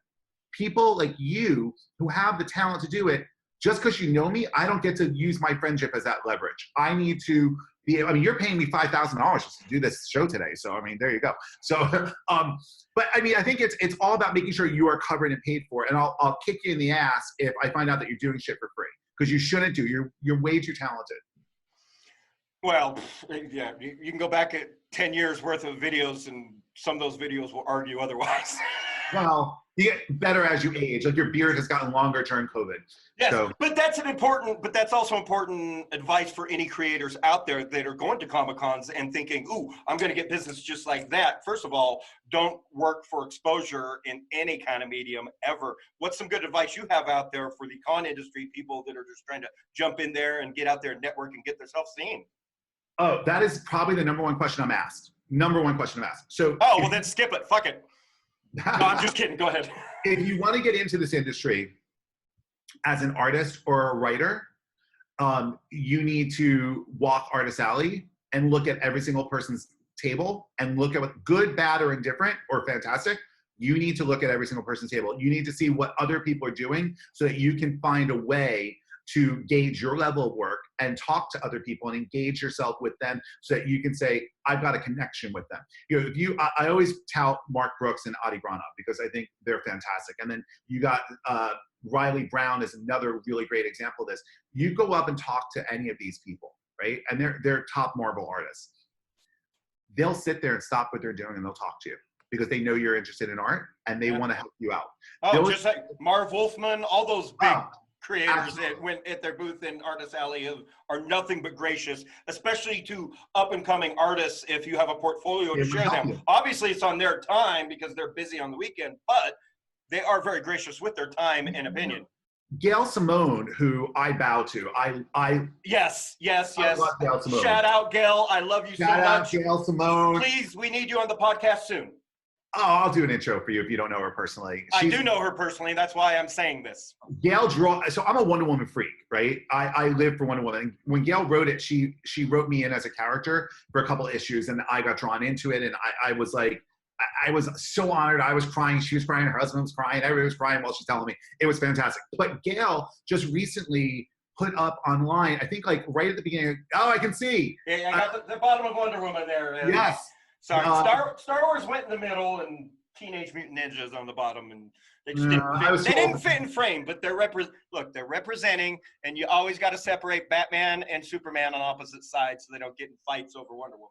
S2: people like you who have the talent to do it, just because you know me, I don't get to use my friendship as that leverage. I need to be, I mean, you're paying me $5,000 just to do this show today. So, I mean, there you go. So, but I mean, I think it's all about making sure you are covered and paid for. And I'll kick you in the ass if I find out that you're doing shit for free, because you shouldn't do. You're way too talented.
S1: Well, yeah, you can go back at 10 years worth of videos, and some of those videos will argue otherwise.
S2: Well, you get better as you age. Like your beard has gotten longer during COVID.
S1: Yes,
S2: so.
S1: but that's also important advice for any creators out there that are going to Comic-Cons and thinking, ooh, I'm going to get business just like that. First of all, don't work for exposure in any kind of medium ever. What's some good advice you have out there for the con industry, people that are just trying to jump in there and get out there and network and get themselves seen?
S2: Oh, that is probably the number one question I'm asked. So.
S1: Oh, well then skip it. Fuck it. No, I'm just kidding. Go ahead.
S2: If you want to get into this industry as an artist or a writer, you need to walk Artist Alley and look at every single person's table and look at what good, bad, or indifferent, or fantastic. You need to look at every single person's table. You need to see what other people are doing so that you can find a way to gauge your level of work and talk to other people and engage yourself with them so that you can say, I've got a connection with them. You know, I always tout Mark Brooks and Adi Granov because I think they're fantastic. And then you got Riley Brown is another really great example of this. You go up and talk to any of these people, right? And they're top Marvel artists. They'll sit there and stop what they're doing and they'll talk to you because they know you're interested in art and they want to help you out.
S1: Oh, just like Marv Wolfman, all those big creators that went at their booth in Artist Alley are nothing but gracious, especially to up-and-coming artists if you have a portfolio to share them. Obviously, it's on their time because they're busy on the weekend, but they are very gracious with their time and opinion.
S2: Gail Simone, who I bow to,
S1: Yes.
S2: I love Gail Simone.
S1: Shout out, Gail. I love you so much.
S2: Shout out, Gail Simone.
S1: Please, we need you on the podcast soon.
S2: Oh, I'll do an intro for you if you don't know her personally.
S1: I do know her personally. That's why I'm saying this.
S2: Gail so I'm a Wonder Woman freak, right? I live for Wonder Woman. When Gail wrote it, she wrote me in as a character for a couple of issues, and I got drawn into it, and I was like, I was so honored. I was crying. She was crying. Her husband was crying. Everybody was crying while she's telling me. It was fantastic. But Gail just recently put up online, I think like right at the beginning, I can see.
S1: Yeah, I got the bottom of Wonder Woman there.
S2: Yes.
S1: Sorry, Star Wars went in the middle and Teenage Mutant Ninjas on the bottom, and they just didn't fit in frame, but they're representing, and you always got to separate Batman and Superman on opposite sides so they don't get in fights over Wonder Woman.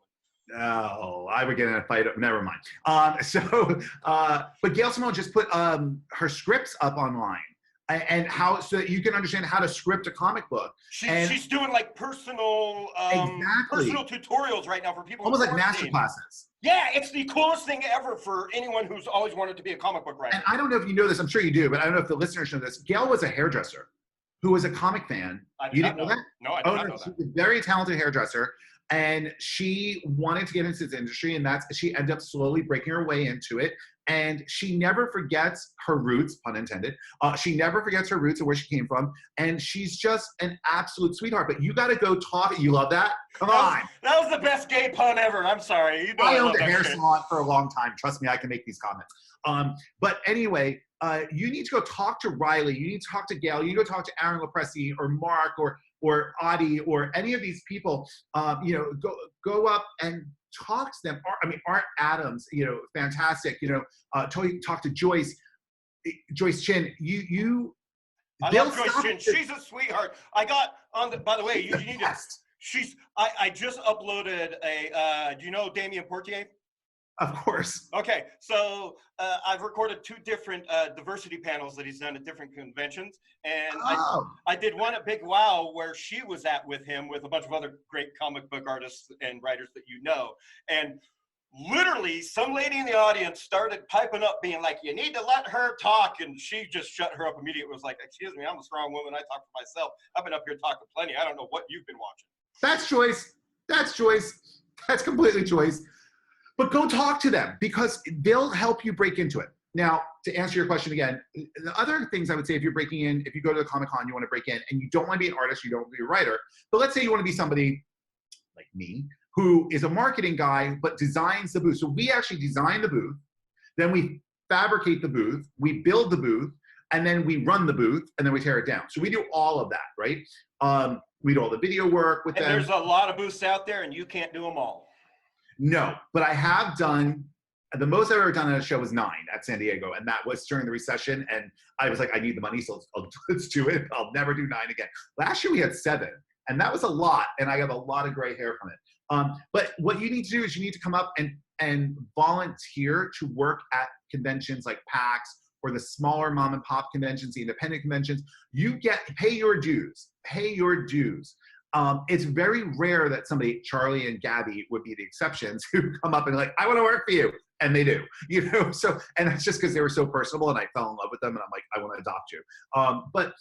S2: Oh, I would get in a fight. Never mind. But Gail Simone just put her scripts up online. And so that you can understand how to script a comic book.
S1: She's doing like personal tutorials right now for people.
S2: Almost like master classes.
S1: Yeah, it's the coolest thing ever for anyone who's always wanted to be a comic book writer.
S2: And I don't know if you know this, I'm sure you do, but I don't know if the listeners know this. Gail was a hairdresser who was a comic fan.
S1: I
S2: You
S1: did
S2: didn't
S1: not
S2: know
S1: know.
S2: that?
S1: No, I did
S2: Oh,
S1: not
S2: no,
S1: know
S2: she's
S1: that.
S2: a very talented hairdresser. And she wanted to get into this industry, and she ended up slowly breaking her way into it. And she never forgets her roots, pun intended. She never forgets her roots and where she came from. And she's just an absolute sweetheart. But you got to go talk. You love that? Come on.
S1: That was the best gay pun ever. I'm sorry. You know
S2: I
S1: I
S2: owned
S1: love
S2: a
S1: that
S2: hair
S1: shit.
S2: salon for a long time. Trust me, I can make these comments. But anyway, you need to go talk to Riley. You need to talk to Gail. You need to go talk to Aaron Lopresti or Mark or Adi or any of these people. Go up and talk to them. Art Adams, fantastic. Talk to Joyce Chin.
S1: I love Joyce Chin. She's a sweetheart. I got on the. By the way, you need to. I just uploaded a. Do you know Damien Portier?
S2: Of course.
S1: Okay, so I've recorded 2 different diversity panels that he's done at different conventions, and I did one at Big Wow where she was at with him with a bunch of other great comic book artists and writers that you know, and literally some lady in the audience started piping up being like, you need to let her talk, and she just shut her up immediately. It was like, excuse me, I'm a strong woman, I talk for myself. I've been up here talking plenty. I don't know what you've been watching.
S2: That's Joyce. That's completely Joyce. But go talk to them because they'll help you break into it. Now, to answer your question again, the other things I would say if you're breaking in, if you go to the Comic Con, you want to break in, and you don't want to be an artist, you don't want to be a writer, but let's say you want to be somebody like me who is a marketing guy but designs the booth. So we actually design the booth, then we fabricate the booth, we build the booth, and then we run the booth, and then we tear it down. So we do all of that, right? We do all the video work with them.
S1: And there's a lot of booths out there, and you can't do them all.
S2: No, but I have done, the most I've ever done at a show was 9 at San Diego, and that was during the recession, and I was like, I need the money, so let's do it. I'll never do 9 again. Last year we had 7, and that was a lot, and I got a lot of gray hair from it. But what you need to do is you need to come up and volunteer to work at conventions like PAX or the smaller mom and pop conventions, the independent conventions. Pay your dues. Pay your dues. It's very rare that somebody, Charlie and Gabby would be the exceptions, who come up and like, I want to work for you. And they do, so, and it's just because they were so personable and I fell in love with them and I'm like, I want to adopt you. But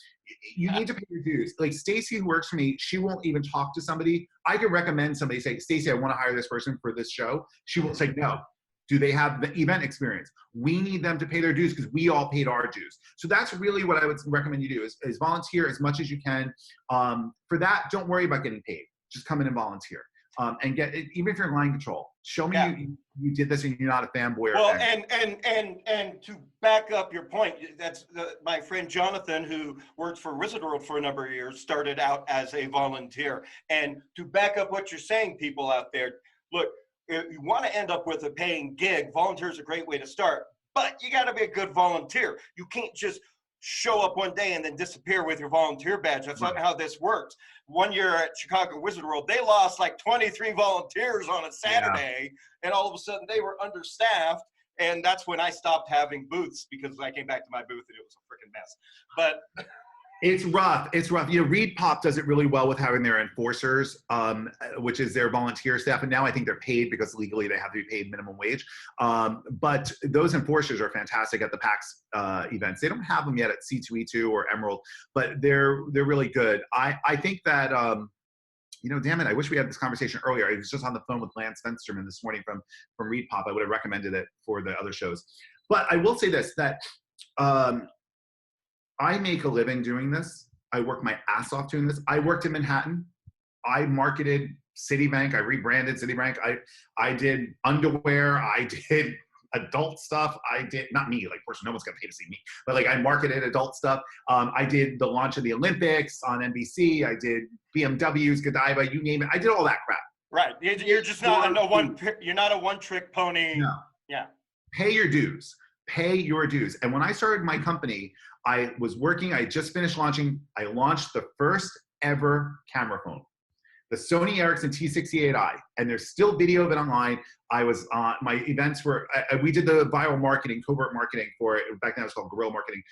S2: you need to pay your dues. Like Stacy, who works for me, she won't even talk to somebody. I could recommend somebody, say, Stacy, I want to hire this person for this show. She will say no. Do they have the event experience? We need them to pay their dues because we all paid our dues. So that's really what I would recommend you do is volunteer as much as you can. For that, don't worry about getting paid. Just come in and volunteer. And even if you're in line control, show me you did this and you're not a fanboy.
S1: Well, and to back up your point, that's my friend Jonathan, who worked for Wizard World for a number of years, started out as a volunteer. And to back up what you're saying, people out there, look, if you want to end up with a paying gig, volunteer is a great way to start, but you got to be a good volunteer. You can't just show up one day and then disappear with your volunteer badge. That's not how this works. One year at Chicago Wizard World, they lost like 23 volunteers on a Saturday, and all of a sudden they were understaffed, and that's when I stopped having booths because I came back to my booth and it was a freaking mess. But
S2: it's rough. Reed Pop does it really well with having their enforcers, which is their volunteer staff. And now I think they're paid because legally they have to be paid minimum wage. But those enforcers are fantastic at the PAX events. They don't have them yet at C2E2 or Emerald, but they're really good. I think that, damn it, I wish we had this conversation earlier. I was just on the phone with Lance Fensterman this morning from Reed Pop. I would have recommended it for the other shows. But I will say this, that I make a living doing this. I work my ass off doing this. I worked in Manhattan. I marketed Citibank. I rebranded Citibank. I did underwear. I did adult stuff. I did, not me, like, of course, no one's gonna pay to see me, but like I marketed adult stuff. I did the launch of the Olympics on NBC. I did BMW's, Godiva, you name it. I did all that crap.
S1: Right, you're just not you're not a one-trick pony.
S2: No.
S1: Yeah.
S2: Pay your dues. Pay your dues. And when I started my company, I was working, I just finished launching, I launched the first ever camera phone, the Sony Ericsson T68i, and there's still video of it online. I was on, my events were, we did the viral marketing, covert marketing for it. Back then it was called guerrilla marketing.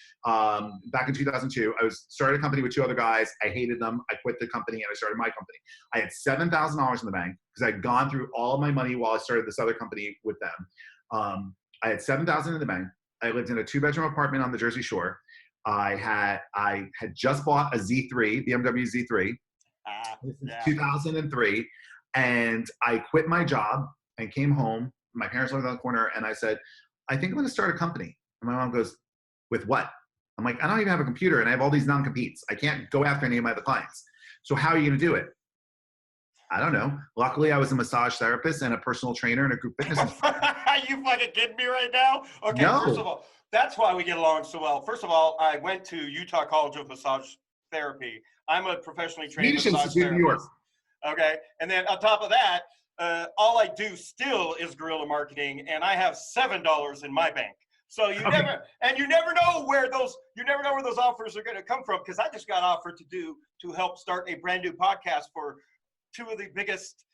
S2: Back in 2002, I started a company with 2 other guys. I hated them. I quit the company and I started my company. I had $7,000 in the bank because I'd gone through all of my money while I started this other company with them. I had $7,000 in the bank. I lived in a 2-bedroom apartment on the Jersey Shore. I had just bought a Z3, BMW Z3. This is 2003. And I quit my job and came home. My parents lived on the corner, and I said, I think I'm going to start a company. And my mom goes, with what? I'm like, I don't even have a computer, and I have all these non-competes. I can't go after any of my other clients. So how are you going to do it? I don't know. Luckily, I was a massage therapist and a personal trainer and a group fitness instructor.
S1: You fucking kidding me right now? Okay,
S2: No.
S1: First of all, that's why we get along so well. First of all, I went to Utah College of Massage Therapy. I'm a professionally trained massage therapist. New York. Okay, and then on top of that, all I do still is guerrilla marketing, and I have $7 in my bank. So you never know where those offers are going to come from, because I just got offered to help start a brand new podcast for two of the biggest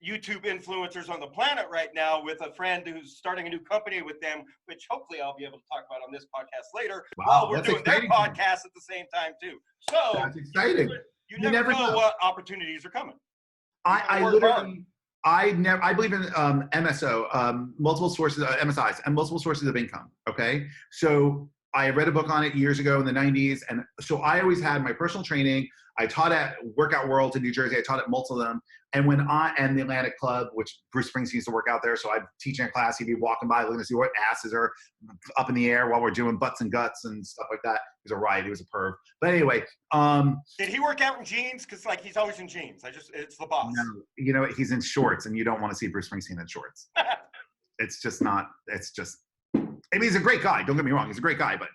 S1: YouTube influencers on the planet right now, with a friend who's starting a new company with them, which hopefully I'll be able to talk about on this podcast later.
S2: Wow,
S1: while we're doing their podcast at the same time too. So
S2: that's exciting.
S1: You never know what opportunities are coming.
S2: I believe in MSO, multiple sources, MSIs, and multiple sources of income. Okay, so I read a book on it years ago in the 90s, and so I always had my personal training. I taught at Workout Worlds in New Jersey. I taught at multiple of them, and and the Atlantic Club, which Bruce Springsteen used to work out there. So I'd teach in a class. He'd be walking by, looking to see what asses are up in the air while we're doing butts and guts and stuff like that. He was a riot. He was a perv. But anyway,
S1: did he work out in jeans? Because like he's always in jeans. It's the boss.
S2: No, you know, he's in shorts, and you don't want to see Bruce Springsteen in shorts. It's just not. It's just. I mean, he's a great guy. Don't get me wrong; he's a great guy, but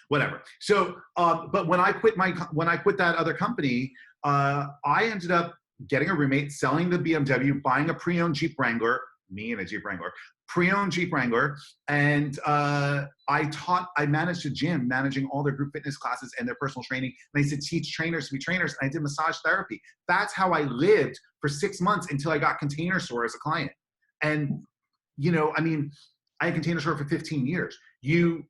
S2: whatever. So, but when I quit that other company, I ended up getting a roommate, selling the BMW, buying a pre-owned Jeep Wrangler. Me and a Jeep Wrangler, pre-owned Jeep Wrangler, and I managed a gym, managing all their group fitness classes and their personal training. And I used to teach trainers to be trainers, and I did massage therapy. That's how I lived for 6 months until I got Container Store as a client. And you know, I mean, I had Container Store for 15 years. You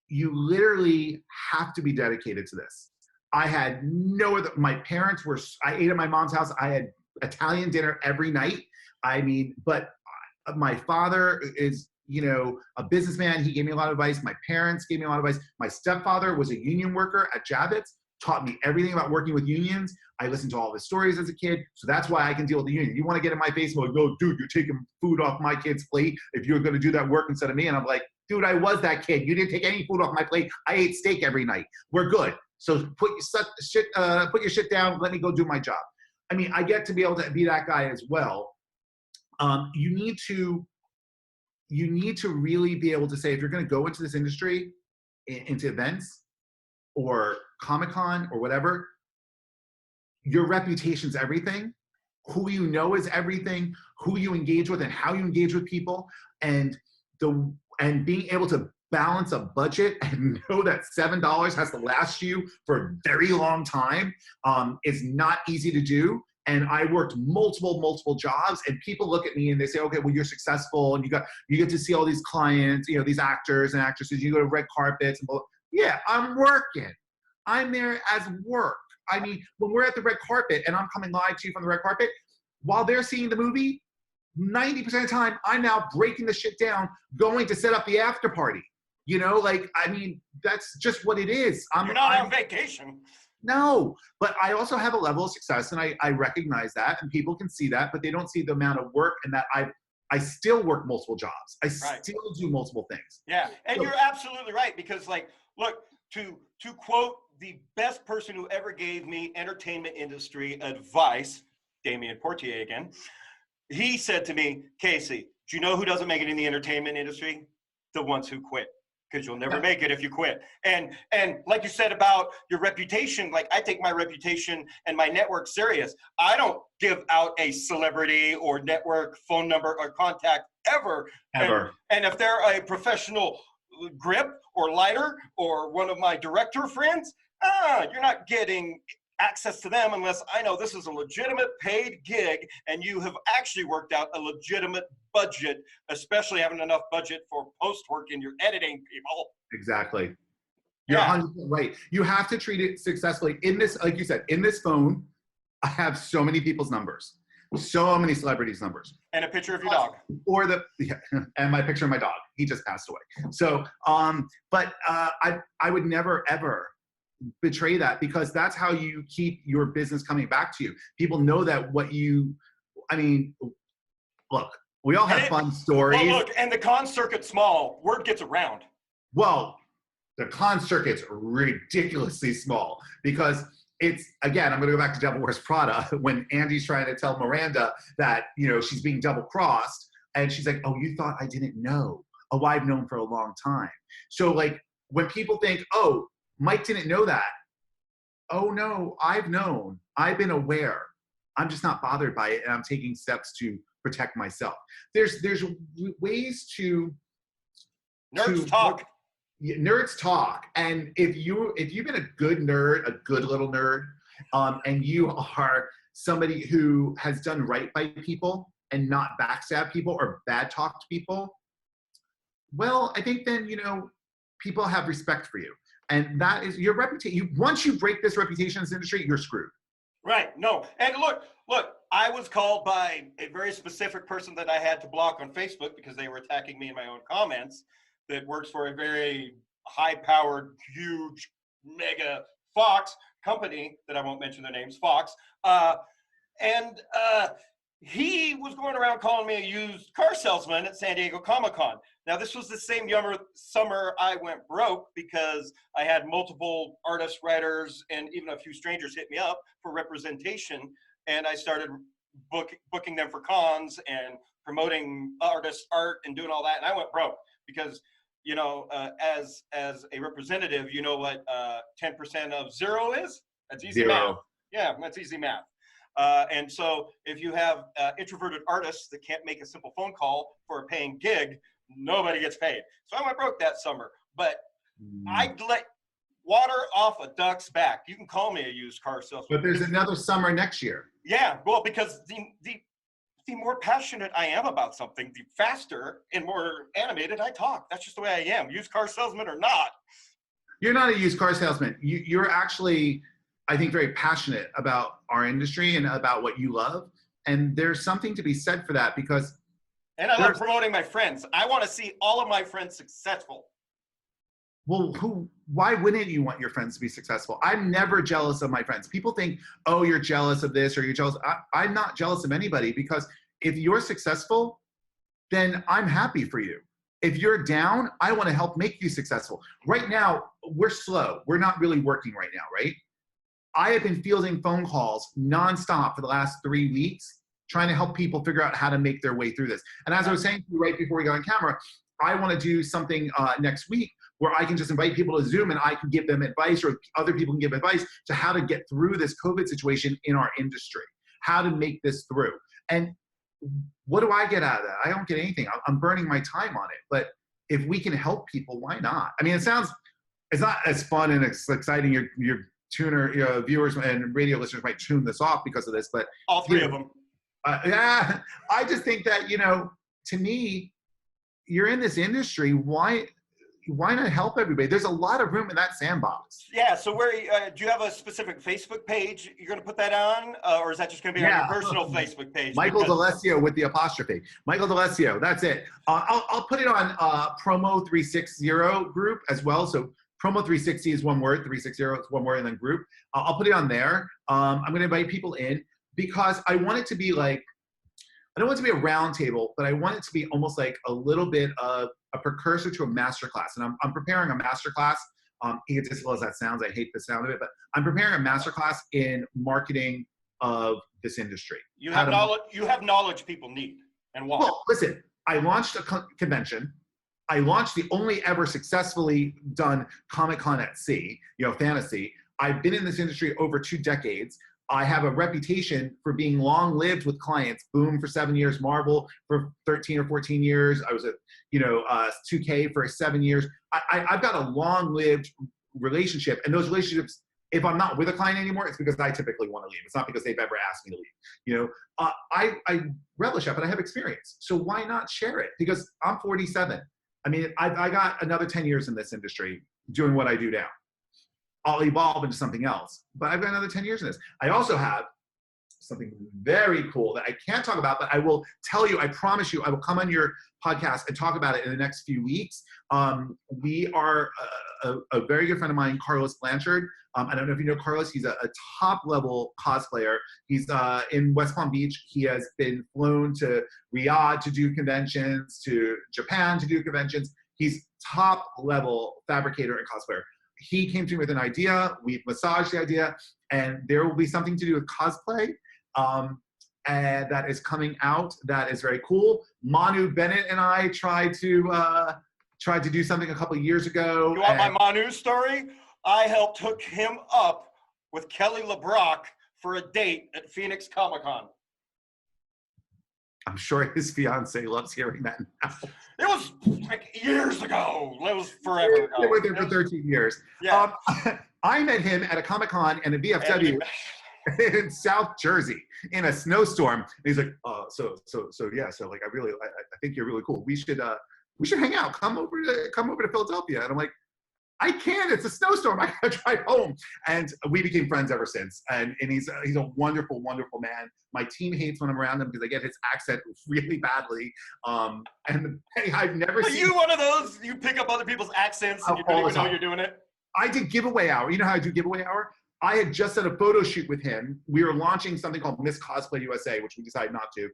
S2: literally have to be dedicated to this. I had no other, I ate at my mom's house. I had Italian dinner every night. I mean, but my father is, you know, a businessman. He gave me a lot of advice. My parents gave me a lot of advice. My stepfather was a union worker at Javits, taught me everything about working with unions. I listened to all of his stories as a kid, so that's why I can deal with the union. You want to get in my face and go, no, dude, you're taking food off my kid's plate if you're going to do that work instead of me. And I'm like, dude, I was that kid. You didn't take any food off my plate. I ate steak every night. We're good. So put your shit down. Let me go do my job. I mean, I get to be able to be that guy as well. You need to really be able to say, if you're going to go into this industry, into events or Comic Con or whatever, your reputation's everything. Who you know is everything. Who you engage with and how you engage with people, and being able to balance a budget and know that $7 has to last you for a very long time is not easy to do. And I worked multiple jobs, and people look at me and they say, okay, well, you're successful and you get to see all these clients, you know, these actors and actresses, you go to red carpets and yeah, I'm working. I'm there as work. I mean, when we're at the red carpet and I'm coming live to you from the red carpet, while they're seeing the movie, 90% of the time, I'm now breaking the shit down, going to set up the after party. You know, like, I mean, that's just what it is.
S1: You're not on vacation.
S2: No, but I also have a level of success, and I recognize that, and people can see that, but they don't see the amount of work, and that I still work multiple jobs. I still do multiple things.
S1: Yeah, and you're absolutely right, because, like, look, to quote the best person who ever gave me entertainment industry advice, Damien Portier again, he said to me, Casey, do you know who doesn't make it in the entertainment industry? The ones who quit. Because you'll never make it if you quit. And like you said about your reputation, like I take my reputation and my network serious. I don't give out a celebrity or network phone number or contact ever. And if they're a professional grip or lighter or one of my director friends, you're not getting access to them unless I know this is a legitimate paid gig and you have actually worked out a legitimate budget, especially having enough budget for post work in your editing, people.
S2: Exactly. You're 100% right. You have to treat it successfully. In this, like you said, in this phone, I have so many people's numbers. So many celebrities' numbers.
S1: And a picture of your dog.
S2: Or and my picture of my dog. He just passed away. So, but I would never ever betray that, because that's how you keep your business coming back to you. People know that look, we all have fun stories.
S1: Well, look, and the con circuit's small. Word gets around.
S2: Well, the con circuit's ridiculously small, because it's, again, I'm going to go back to Devil Wears Prada, when Andy's trying to tell Miranda that, she's being double-crossed, and she's like, oh, you thought I didn't know. Oh, I've known for a long time. So, like, when people think, oh, Mike didn't know that. Oh, no, I've known. I've been aware. I'm just not bothered by it, and I'm taking steps to protect myself. There's ways to...
S1: Nerds talk.
S2: Nerds talk, and if you've been a good nerd, a good little nerd, and you are somebody who has done right by people and not backstab people or bad talk to people, well, I think then people have respect for you, and that is your reputation. Once you break this reputation in this industry, you're screwed.
S1: Right. No. And look, I was called by a very specific person that I had to block on Facebook because they were attacking me in my own comments, that works for a very high-powered, huge, mega Fox company that I won't mention their names, Fox. And he was going around calling me a used car salesman at San Diego Comic Con. Now, this was the same summer I went broke, because I had multiple artists, writers, and even a few strangers hit me up for representation. And I started booking them for cons and promoting artists' art and doing all that. And I went broke because, as a representative, you know what 10% of zero is? That's easy math. Yeah, that's easy math. And so if you have introverted artists that can't make a simple phone call for a paying gig, nobody gets paid. So I went broke that summer, but I let water off a duck's back. You can call me a used car salesman.
S2: But there's another summer next year.
S1: Yeah, well, because the more passionate I am about something, the faster and more animated I talk. That's just the way I am, used car salesman or not.
S2: You're not a used car salesman. You're actually, I think, very passionate about our industry and about what you love. And there's something to be said for that, because...
S1: And I love promoting my friends. I want to see all of my friends successful.
S2: Well, why wouldn't you want your friends to be successful? I'm never jealous of my friends. People think, oh, you're jealous of this or you're jealous. I'm not jealous of anybody, because if you're successful, then I'm happy for you. If you're down, I want to help make you successful. Right now, we're slow. We're not really working right now, right? I have been fielding phone calls nonstop for the last 3 weeks, trying to help people figure out how to make their way through this. And as I was saying to you right before we got on camera, I want to do something next week where I can just invite people to Zoom and I can give them advice, or other people can give advice to how to get through this COVID situation in our industry, how to make this through. And what do I get out of that? I don't get anything. I'm burning my time on it. But if we can help people, why not? I mean, it's not as fun and exciting. Your viewers and radio listeners might tune this off because of this, but
S1: all three of them.
S2: Yeah, I just think that, to me, you're in this industry. Why not help everybody? There's a lot of room in that sandbox.
S1: Yeah. So where do you have a specific Facebook page you're going to put that on, or is that just going to be on your personal Facebook page?
S2: Michael D'Alessio with the apostrophe. Michael D'Alessio. That's it. I'll put it on Promo 360 group as well. So Promo 360 is one word. 360 is one word, and then group. I'll put it on there. I'm going to invite people in, because I want it to be like, I don't want it to be a round table, but I want it to be almost like a little bit of a precursor to a masterclass. And I'm preparing a masterclass, egotistical as that sounds, I hate the sound of it, but I'm preparing a masterclass in marketing of this industry.
S1: You have knowledge people need and want.
S2: Well, listen, I launched a convention. I launched the only ever successfully done Comic Con at sea, fantasy. I've been in this industry over 2 decades. I have a reputation for being long-lived with clients. Boom for 7 years, Marvel for 13 or 14 years. I was at, 2K for 7 years. I've got a long-lived relationship, and those relationships, if I'm not with a client anymore, it's because I typically want to leave. It's not because they've ever asked me to leave. I relish that, but I have experience. So why not share it? Because I'm 47. I mean, I got another 10 years in this industry doing what I do now. I'll evolve into something else, but I've got another 10 years in this. I also have something very cool that I can't talk about, but I will tell you, I promise you, I will come on your podcast and talk about it in the next few weeks. We are a very good friend of mine, Carlos Blanchard. I don't know if you know Carlos. He's a top-level cosplayer. He's in West Palm Beach. He has been flown to Riyadh to do conventions, to Japan to do conventions. He's top-level fabricator and cosplayer. He came to me with an idea. We've massaged the idea, and there will be something to do with cosplay. And that is coming out. That is very cool. Manu Bennett and I tried to do something a couple of years ago.
S1: You want my Manu story? I helped hook him up with Kelly LeBrock for a date at Phoenix Comic Con.
S2: I'm sure his fiance loves hearing that now.
S1: It was like years ago. It was forever ago.
S2: They were there for 13 years.
S1: Yeah.
S2: I met him at a Comic Con and a VFW in South Jersey in a snowstorm. And he's like, so yeah, so like I think you're really cool. We should hang out. Come over to Philadelphia. And I'm like, I can't. It's a snowstorm. I gotta drive home. And we became friends ever since. And he's a wonderful, wonderful man. My team hates when I'm around him because I get his accent really badly. And I've never seen.
S1: Are you one of those? You pick up other people's accents and you don't even know you're doing it?
S2: I did giveaway hour. You know how I do giveaway hour? I had just done a photo shoot with him. We were launching something called Miss Cosplay USA, which we decided not to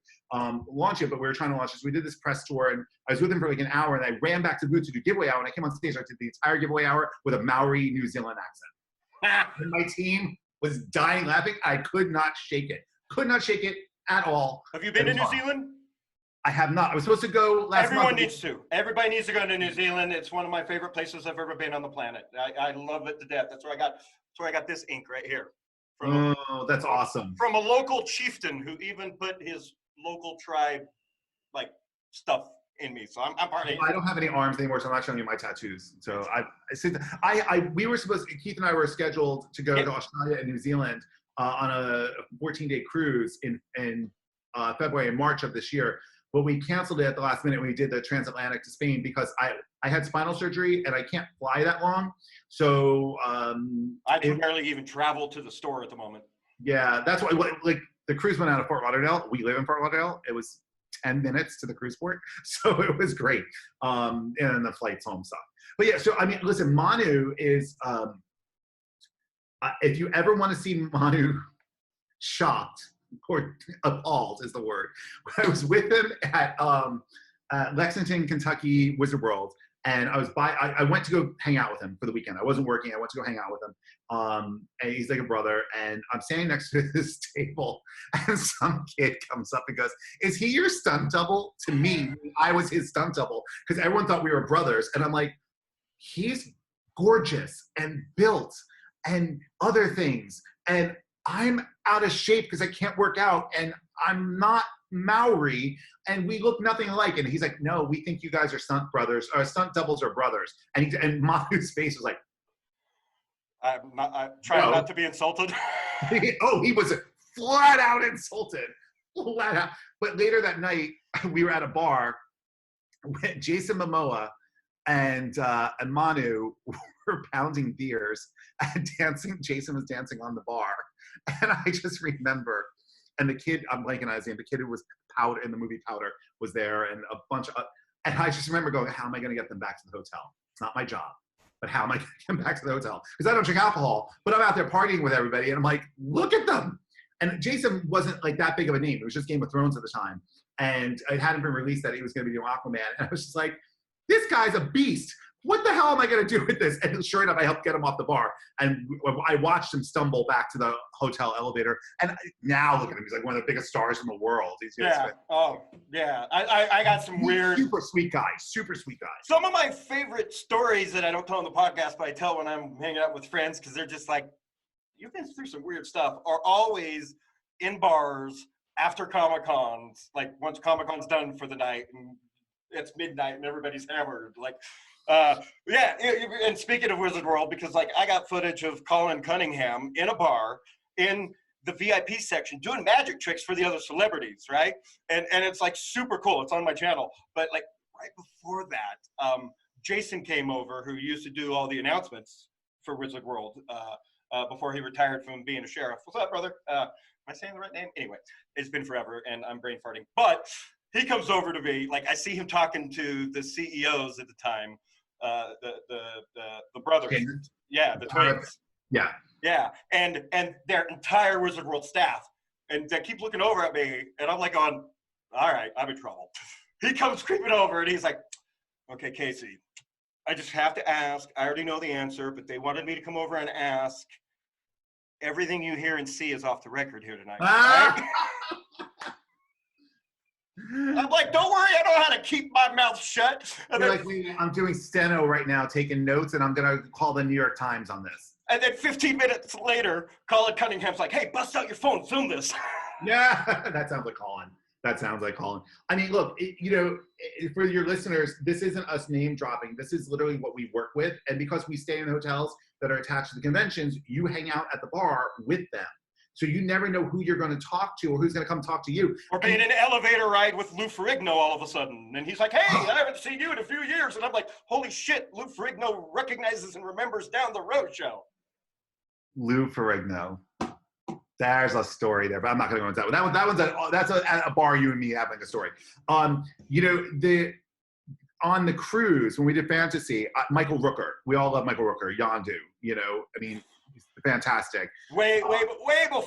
S2: launch it, but we were trying to launch this. We did this press tour, and I was with him for like an hour, and I ran back to the booth to do giveaway hour, and I came on stage. I did the entire giveaway hour with a Maori New Zealand accent. And my team was dying laughing. I could not shake it. Could not shake it at all.
S1: Have you been to New Zealand?
S2: I have not. I was supposed to go last month.
S1: Everyone needs to. Everybody needs to go to New Zealand. It's one of my favorite places I've ever been on the planet. I love it to death. That's where I got this ink right here.
S2: That's awesome.
S1: From a local chieftain who even put his local tribe like stuff in me. So I'm part of it.
S2: I don't have any arms anymore, so I'm not showing you my tattoos. So we were supposed to, Keith and I were scheduled to go to Australia and New Zealand on a 14-day cruise in February and March of this year. But we canceled it at the last minute when we did the transatlantic to Spain because I had spinal surgery and I can't fly that long. So
S1: I can barely even travel to the store at the moment.
S2: Yeah, that's why. Like the cruise went out of Fort Lauderdale. We live in Fort Lauderdale. It was 10 minutes to the cruise port, so it was great. And the flights home sucked. But yeah, so I mean, listen, Manu is. If you ever want to see Manu shocked or appalled is the word. I was with him at Lexington, Kentucky Wizard World. And I went to go hang out with him for the weekend. I wasn't working. I went to go hang out with him. And he's like a brother. And I'm standing next to this table. And some kid comes up and goes, "Is he your stunt double?" To me, I was his stunt double. Because everyone thought we were brothers. And I'm like, he's gorgeous and built and other things. And I'm out of shape because I can't work out. And I'm not Maori, and we look nothing alike. And he's like, "No, we think you guys are stunt brothers, or stunt doubles or brothers." And Manu's face was like,
S1: I'm trying not to be insulted.
S2: He was flat out insulted. Flat out. But later that night, we were at a bar with Jason Momoa and Manu were pounding beers and dancing. Jason was dancing on the bar. And I just remember, and the kid, I'm blanking on his name, the kid who was Powder in the movie Powder was there, and a bunch of, and I just remember going, how am I going to get them back to the hotel? It's not my job, but how am I going to get them back to the hotel? Because I don't drink alcohol, but I'm out there partying with everybody, and I'm like, look at them. And Jason wasn't like that big of a name. It was just Game of Thrones at the time. And it hadn't been released that he was going to be doing Aquaman. And I was just like, this guy's a beast. What the hell am I going to do with this? And sure enough, I helped get him off the bar. And I watched him stumble back to the hotel elevator. And now look at him. He's like one of the biggest stars in the world.
S1: I got some weird.
S2: Super sweet guy. Super sweet guy.
S1: Some of my favorite stories that I don't tell on the podcast, but I tell when I'm hanging out with friends because they're just like, you've been through some weird stuff, are always in bars after Comic Cons. Like once Comic Con's done for the night and it's midnight and everybody's hammered. Like, and speaking of Wizard World, because like I got footage of Colin Cunningham in a bar in the VIP section doing magic tricks for the other celebrities, right? And it's like super cool. It's on my channel. But like right before that, Jason came over, who used to do all the announcements for Wizard World, before he retired from being a sheriff. What's up, brother? Am I saying the right name? Anyway, it's been forever, and I'm brain farting. But he comes over to me, like I see him talking to the CEOs at the time, the brothers.
S2: Twins.
S1: Yeah, the twins.
S2: Yeah.
S1: Yeah, and their entire Wizard World staff. And they keep looking over at me, and I'm like going, all right, I'm in trouble. He comes creeping over, and he's like, okay, Casey, I just have to ask. I already know the answer, but they wanted me to come over and ask. Everything you hear and see is off the record here tonight. Right? I'm like, don't worry, I know how to keep my mouth shut. And
S2: You're
S1: then,
S2: like, I'm doing steno right now, taking notes, and I'm going to call the New York Times on this.
S1: and then 15 minutes later, Colin Cunningham's like, hey, bust out your phone, zoom this.
S2: Yeah, that sounds like Colin. That sounds like Colin. I mean, look, for your listeners, this isn't us name dropping. This is literally what we work with. And because we stay in hotels that are attached to the conventions, you hang out at the bar with them. So you never know who you're going to talk to or who's going to come talk to you.
S1: Or being in an elevator ride with Lou Ferrigno all of a sudden. And he's like, hey, I haven't seen you in a few years. And I'm like, holy shit, Lou Ferrigno recognizes and remembers Down the Road show.
S2: Lou Ferrigno. There's a story there, but I'm not going to go into that one. That's a bar you and me having a story. On the cruise when we did Fantasy, Michael Rooker. We all love Michael Rooker. Yondu. I mean, he's fantastic.
S1: Way before.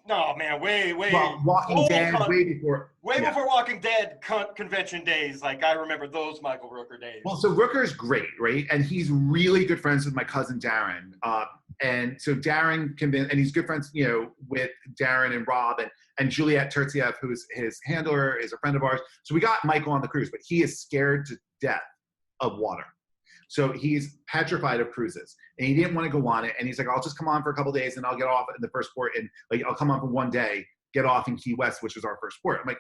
S1: No, man, way.
S2: Well, Walking Dead, way before.
S1: Before Walking Dead convention days. Like, I remember those Michael Rooker days.
S2: Well, so Rooker's great, right? And he's really good friends with my cousin Darren. And so Darren convinced, and he's good friends, with Darren and Rob and Juliette Tertiev, who's his handler, is a friend of ours. So we got Michael on the cruise, but he is scared to death of water. So he's petrified of cruises, and he didn't want to go on it. And he's like, I'll just come on for a couple of days, and I'll get off in the first port, and I'll come on for one day, get off in Key West, which was our first port. I'm like,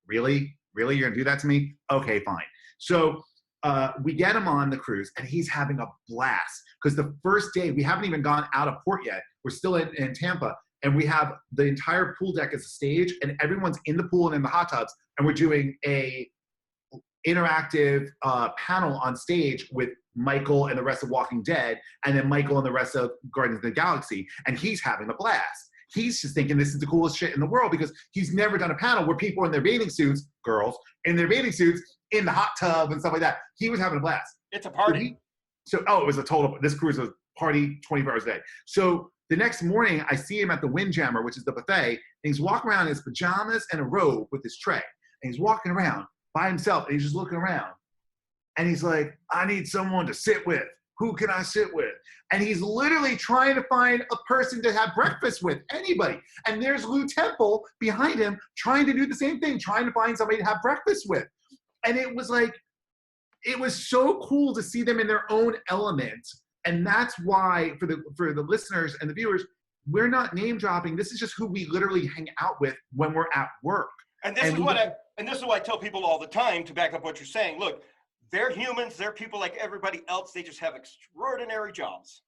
S2: really? You're gonna do that to me? Okay, fine. So we get him on the cruise, and he's having a blast because the first day we haven't even gone out of port yet. We're still in Tampa, and we have the entire pool deck as a stage, and everyone's in the pool and in the hot tubs, and we're doing a interactive panel on stage with Michael and the rest of Walking Dead, and then Michael and the rest of Guardians of the Galaxy, and he's having a blast. He's just thinking this is the coolest shit in the world because he's never done a panel where people in their bathing suits, girls, in their bathing suits, in the hot tub and stuff like that. He was having a blast.
S1: It's a party.
S2: It was a total, this cruise was party 24 hours a day. So the next morning, I see him at the Windjammer, which is the buffet, and he's walking around in his pajamas and a robe with his tray. And he's walking around by himself, and he's just looking around. And he's like, I need someone to sit with. Who can I sit with? And he's literally trying to find a person to have breakfast with, anybody. And there's Lou Temple behind him trying to do the same thing, trying to find somebody to have breakfast with. And it was like, it was so cool to see them in their own element. And that's why, for the listeners and the viewers, we're not name dropping. This is just who we literally hang out with when we're at work.
S1: And this is what I tell people all the time to back up what you're saying. Look, they're humans. They're people like everybody else. They just have extraordinary jobs.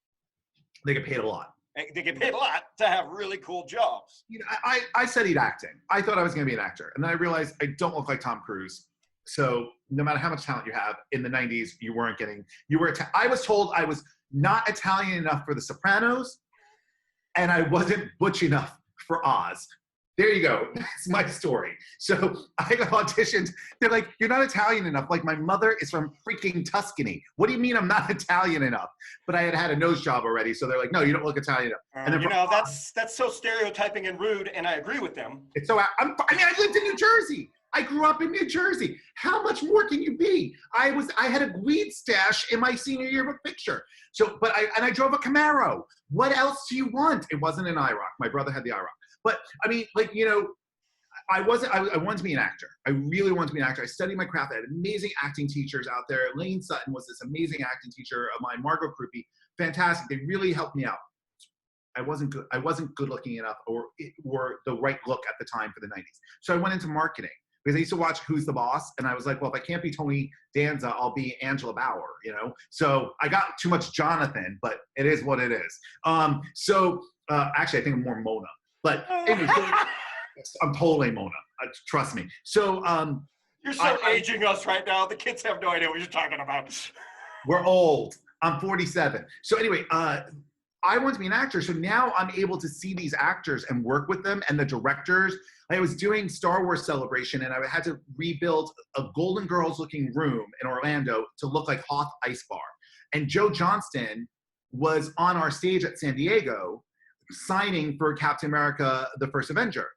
S2: They get paid a lot.
S1: They get paid a lot to have really cool jobs.
S2: I studied acting. I thought I was going to be an actor. And then I realized I don't look like Tom Cruise. So no matter how much talent you have, in the 90s, I was told I was not Italian enough for The Sopranos, and I wasn't butch enough for Oz. There you go. That's my story. So I got auditioned. They're like, you're not Italian enough. Like, my mother is from freaking Tuscany. What do you mean I'm not Italian enough? But I had a nose job already. So they're like, no, you don't look Italian enough. And
S1: that's so stereotyping and rude, and I agree with them.
S2: It's so, I lived in New Jersey. I grew up in New Jersey. How much more can you be? I had a weed stash in my senior yearbook picture. So, I drove a Camaro. What else do you want? It wasn't an IROC. My brother had the IROC. But I mean, I wanted to be an actor. I really wanted to be an actor. I studied my craft. I had amazing acting teachers out there. Lane Sutton was this amazing acting teacher of mine. Margot Kruppe, fantastic. They really helped me out. I wasn't good looking enough or the right look at the time for the 90s. So I went into marketing because I used to watch Who's the Boss, and I was like, well, if I can't be Tony Danza, I'll be Angela Bauer, So I got too much Jonathan, but it is what it is. Actually, I think I'm more Mona. But anyway, I'm totally Mona. Trust me. So
S1: you're aging us right now. The kids have no idea what you're talking about.
S2: We're old. I'm 47. So anyway, I want to be an actor. So now I'm able to see these actors and work with them and the directors. I was doing Star Wars Celebration and I had to rebuild a Golden Girls looking room in Orlando to look like Hoth Ice Bar. And Joe Johnston was on our stage at San Diego signing for Captain America, the First Avenger.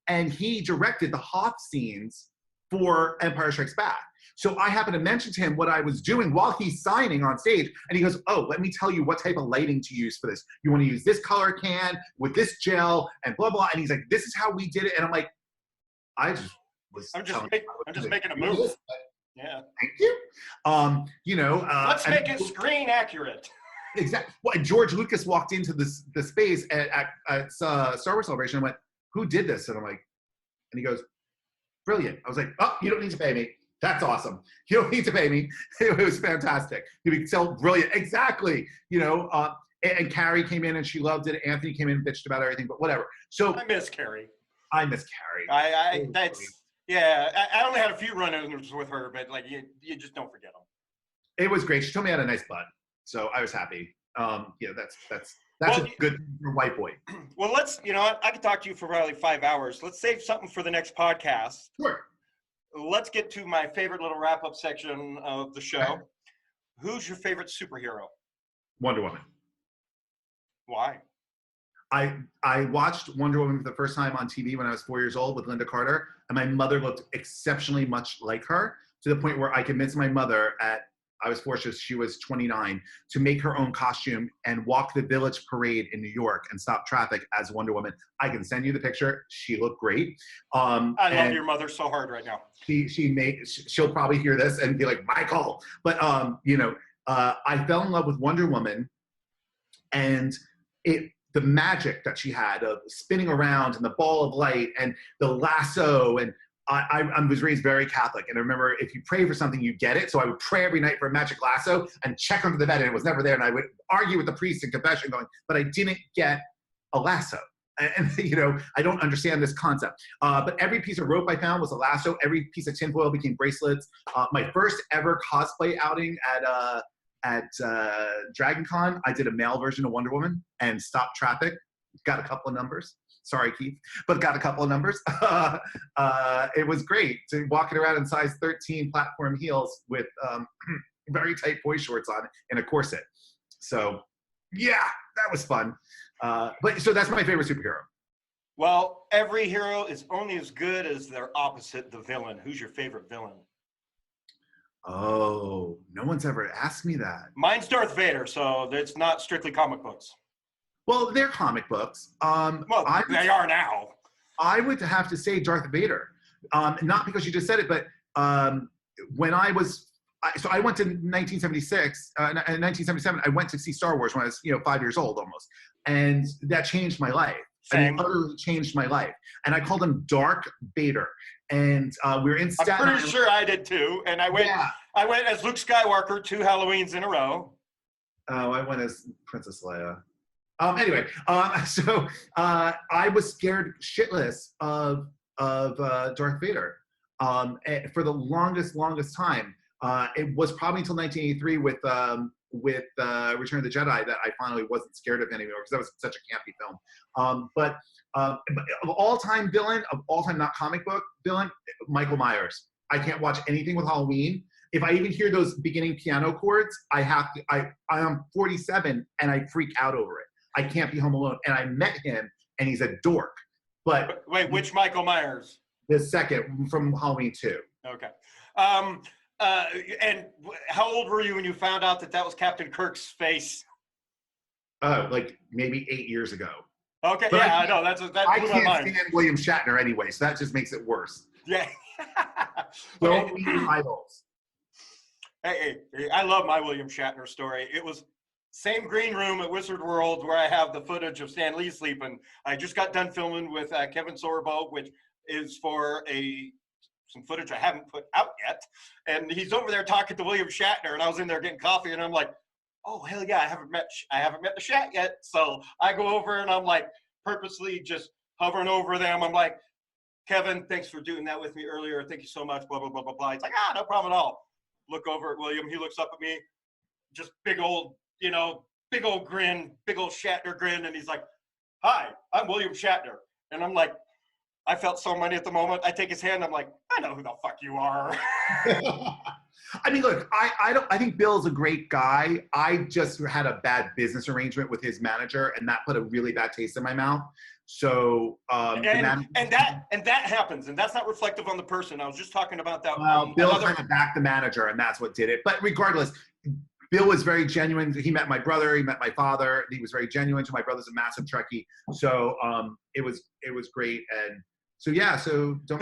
S2: And he directed the Hoth scenes for Empire Strikes Back. So I happened to mention to him what I was doing while he's signing on stage. And he goes, oh, let me tell you what type of lighting to use for this. You want to use this color can with this gel and blah, blah. And he's like, this is how we did it. And I'm like, I'm
S1: just making a move. Yeah.
S2: Thank you.
S1: Let's make it screen accurate.
S2: Exactly. Well, and George Lucas walked into the space at Star Wars Celebration and went, who did this? And I'm like, and he goes, brilliant. I was like, oh, you don't need to pay me. That's awesome. You don't need to pay me. It was fantastic. You could tell brilliant. Exactly. And Carrie came in and she loved it. Anthony came in and bitched about everything, but whatever. So
S1: I miss Carrie.
S2: I miss Carrie.
S1: I only had a few run-ins with her, but like you just don't forget them.
S2: It was great. She told me I had a nice butt, so I was happy. That's a good white boy.
S1: Well, I could talk to you for probably 5 hours. Let's save something for the next podcast.
S2: Sure.
S1: Let's get to my favorite little wrap-up section of the show. Okay. Who's your favorite superhero?
S2: Wonder Woman.
S1: Why?
S2: I watched Wonder Woman for the first time on TV when I was 4 years old with Linda Carter, and my mother looked exceptionally much like her, to the point where I convinced my mother I was fortunate, she was 29, to make her own costume and walk the Village Parade in New York and stop traffic as Wonder Woman. I can send you the picture. She looked great.
S1: I love your mother so hard right now.
S2: She'll probably hear this and be like, Michael. But, I fell in love with Wonder Woman, and the magic that she had of spinning around and the ball of light and the lasso, and I was raised very Catholic, and I remember if you pray for something, you get it. So I would pray every night for a magic lasso and check under the bed, and it was never there. And I would argue with the priest in confession going, but I didn't get a lasso. And I don't understand this concept. But every piece of rope I found was a lasso. Every piece of tinfoil became bracelets. My first ever cosplay outing at Dragon Con, I did a male version of Wonder Woman and stopped traffic. Got a couple of numbers. Sorry, Keith, but got a couple of numbers. It was great to walking around in size 13 platform heels with very tight boy shorts on and a corset. So yeah, that was fun. So that's my favorite superhero.
S1: Well, every hero is only as good as their opposite, the villain. Who's your favorite villain?
S2: Oh, no one's ever asked me that.
S1: Mine's Darth Vader, so it's not strictly comic books.
S2: Well, they're comic books.
S1: They are now.
S2: I would have to say Darth Vader. Not because you just said it, but when I went to 1976, 1977, I went to see Star Wars when I was 5 years old almost. And that changed my life.
S1: Same.
S2: I mean, utterly changed my life. And I called him Dark Vader. And we were in Staten Island.
S1: I'm pretty sure I did too. And I went as Luke Skywalker 2 Halloweens in a row.
S2: Oh, I went as Princess Leia. Anyway, so I was scared shitless of Darth Vader for the longest time. It was probably until 1983 with Return of the Jedi that I finally wasn't scared of anymore, because that was such a campy film. But of all-time villain, of all-time not comic book villain, Michael Myers. I can't watch anything with Halloween. If I even hear those beginning piano chords, I am 47 and I freak out over it. I can't be home alone. And I met him, and he's a dork. But
S1: wait, which Michael Myers?
S2: The second from Halloween 2.
S1: Okay. And how old were you when you found out that was Captain Kirk's face?
S2: Like maybe 8 years ago.
S1: Okay, but yeah, I know. That blew my mind.
S2: I can't stand William Shatner anyway, so that just makes it worse.
S1: Yeah.
S2: Don't be idols.
S1: Hey, I love my William Shatner story. It was same green room at Wizard World where I have the footage of Stan Lee sleeping. I just got done filming with Kevin Sorbo, which is for some footage I haven't put out yet. And he's over there talking to William Shatner, and I was in there getting coffee, and I'm like, oh, hell yeah, I haven't met the Shat yet. So I go over, and I'm like purposely just hovering over them. I'm like, Kevin, thanks for doing that with me earlier. Thank you so much, blah, blah, blah, blah, blah. He's like, no problem at all. Look over at William. He looks up at me, just big old, big old grin, big old Shatner grin, and he's like, "Hi, I'm William Shatner," and I'm like, I felt so money at the moment. I take his hand. I'm like, I know who the fuck you are.
S2: I mean, look, I think Bill's a great guy. I just had a bad business arrangement with his manager, and that put a really bad taste in my mouth. So,
S1: and that happens, and that's not reflective on the person. I was just talking about that.
S2: Bill kind of backed the manager, and that's what did it. But regardless, Bill was very genuine. He met my brother. He met my father. He was very genuine. So my brother's a massive Trekkie. So it was great. And so yeah. So don't.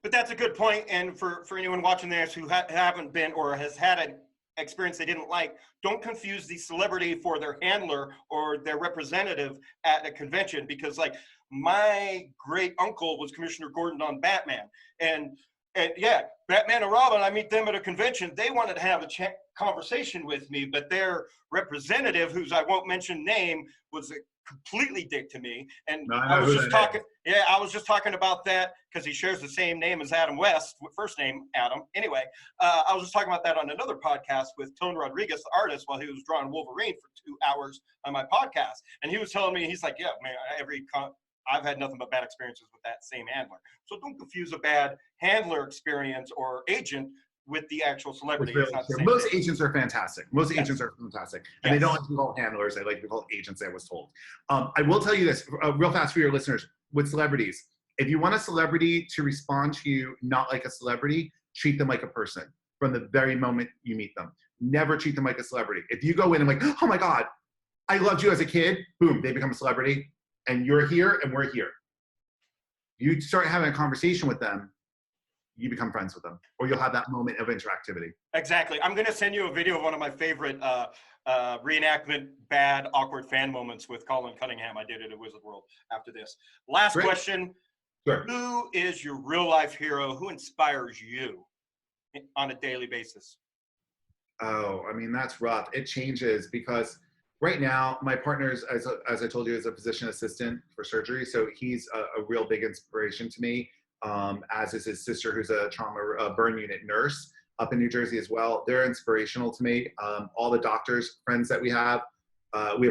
S1: But that's a good point. And for anyone watching this who haven't been or has had an experience they didn't like, don't confuse the celebrity for their handler or their representative at a convention, because like my great uncle was Commissioner Gordon on Batman, and yeah, Batman and Robin, I meet them at a convention. They wanted to have a conversation with me, but their representative, whose I won't mention name, was a completely dick to me. And I was just talking about that because he shares the same name as Adam West, first name Adam. Anyway, I was just talking about that on another podcast with Tone Rodriguez, the artist, while he was drawing Wolverine for 2 hours on my podcast. And he was telling me, he's like, yeah, man, I've had nothing but bad experiences with that same handler. So don't confuse a bad handler experience or agent with the actual celebrity.
S2: Really most agents are fantastic. Most agents are fantastic. And they don't like to be called handlers. They like to be called agents, I was told. I will tell you this real fast for your listeners with celebrities. If you want a celebrity to respond to you not like a celebrity, treat them like a person from the very moment you meet them. Never treat them like a celebrity. If you go in and like, oh my God, I loved you as a kid, boom, they become a celebrity. And you're here and we're here. You start having a conversation with them, you become friends with them, or you'll have that moment of interactivity.
S1: Exactly. I'm going to send you a video of one of my favorite reenactment bad, awkward fan moments with Colin Cunningham. I did it at Wizard World after this. Last question.
S2: Sure.
S1: Who is your real life hero? Who inspires you on a daily basis?
S2: Oh, I mean, that's rough. It changes because right now, my partner, as I told you, is a physician assistant for surgery. So he's a real big inspiration to me, as is his sister, who's a trauma burn unit nurse up in New Jersey as well. They're inspirational to me. All the doctors, friends that we have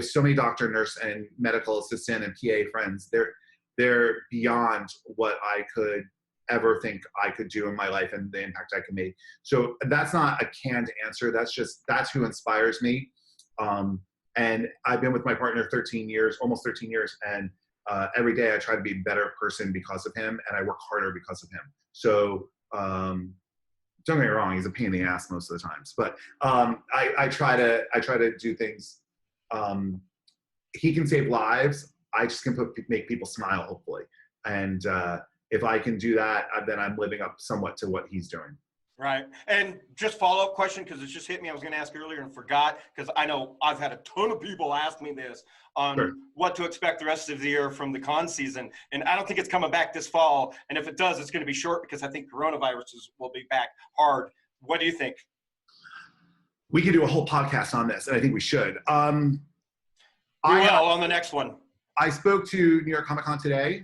S2: so many doctor, nurse, and medical assistant and PA friends. They're beyond what I could ever think I could do in my life and the impact I can make. So that's not a canned answer. That's who inspires me. And I've been with my partner 13 years, almost 13 years. And every day I try to be a better person because of him, and I work harder because of him. So don't get me wrong, he's a pain in the ass most of the times, but I try to do things. He can save lives. I just can make people smile, hopefully. And if I can do that, then I'm living up somewhat to what he's doing.
S1: Right. And just follow-up question, because it's just hit me. I was going to ask earlier and forgot, because I know I've had a ton of people ask me this on what to expect the rest of the year from the con season. And I don't think it's coming back this fall. And if it does, it's going to be short, because I think coronaviruses will be back hard. What do you think? We
S2: could do a whole podcast on this, and I think we should.
S1: On the next one.
S2: I spoke to New York Comic Con today.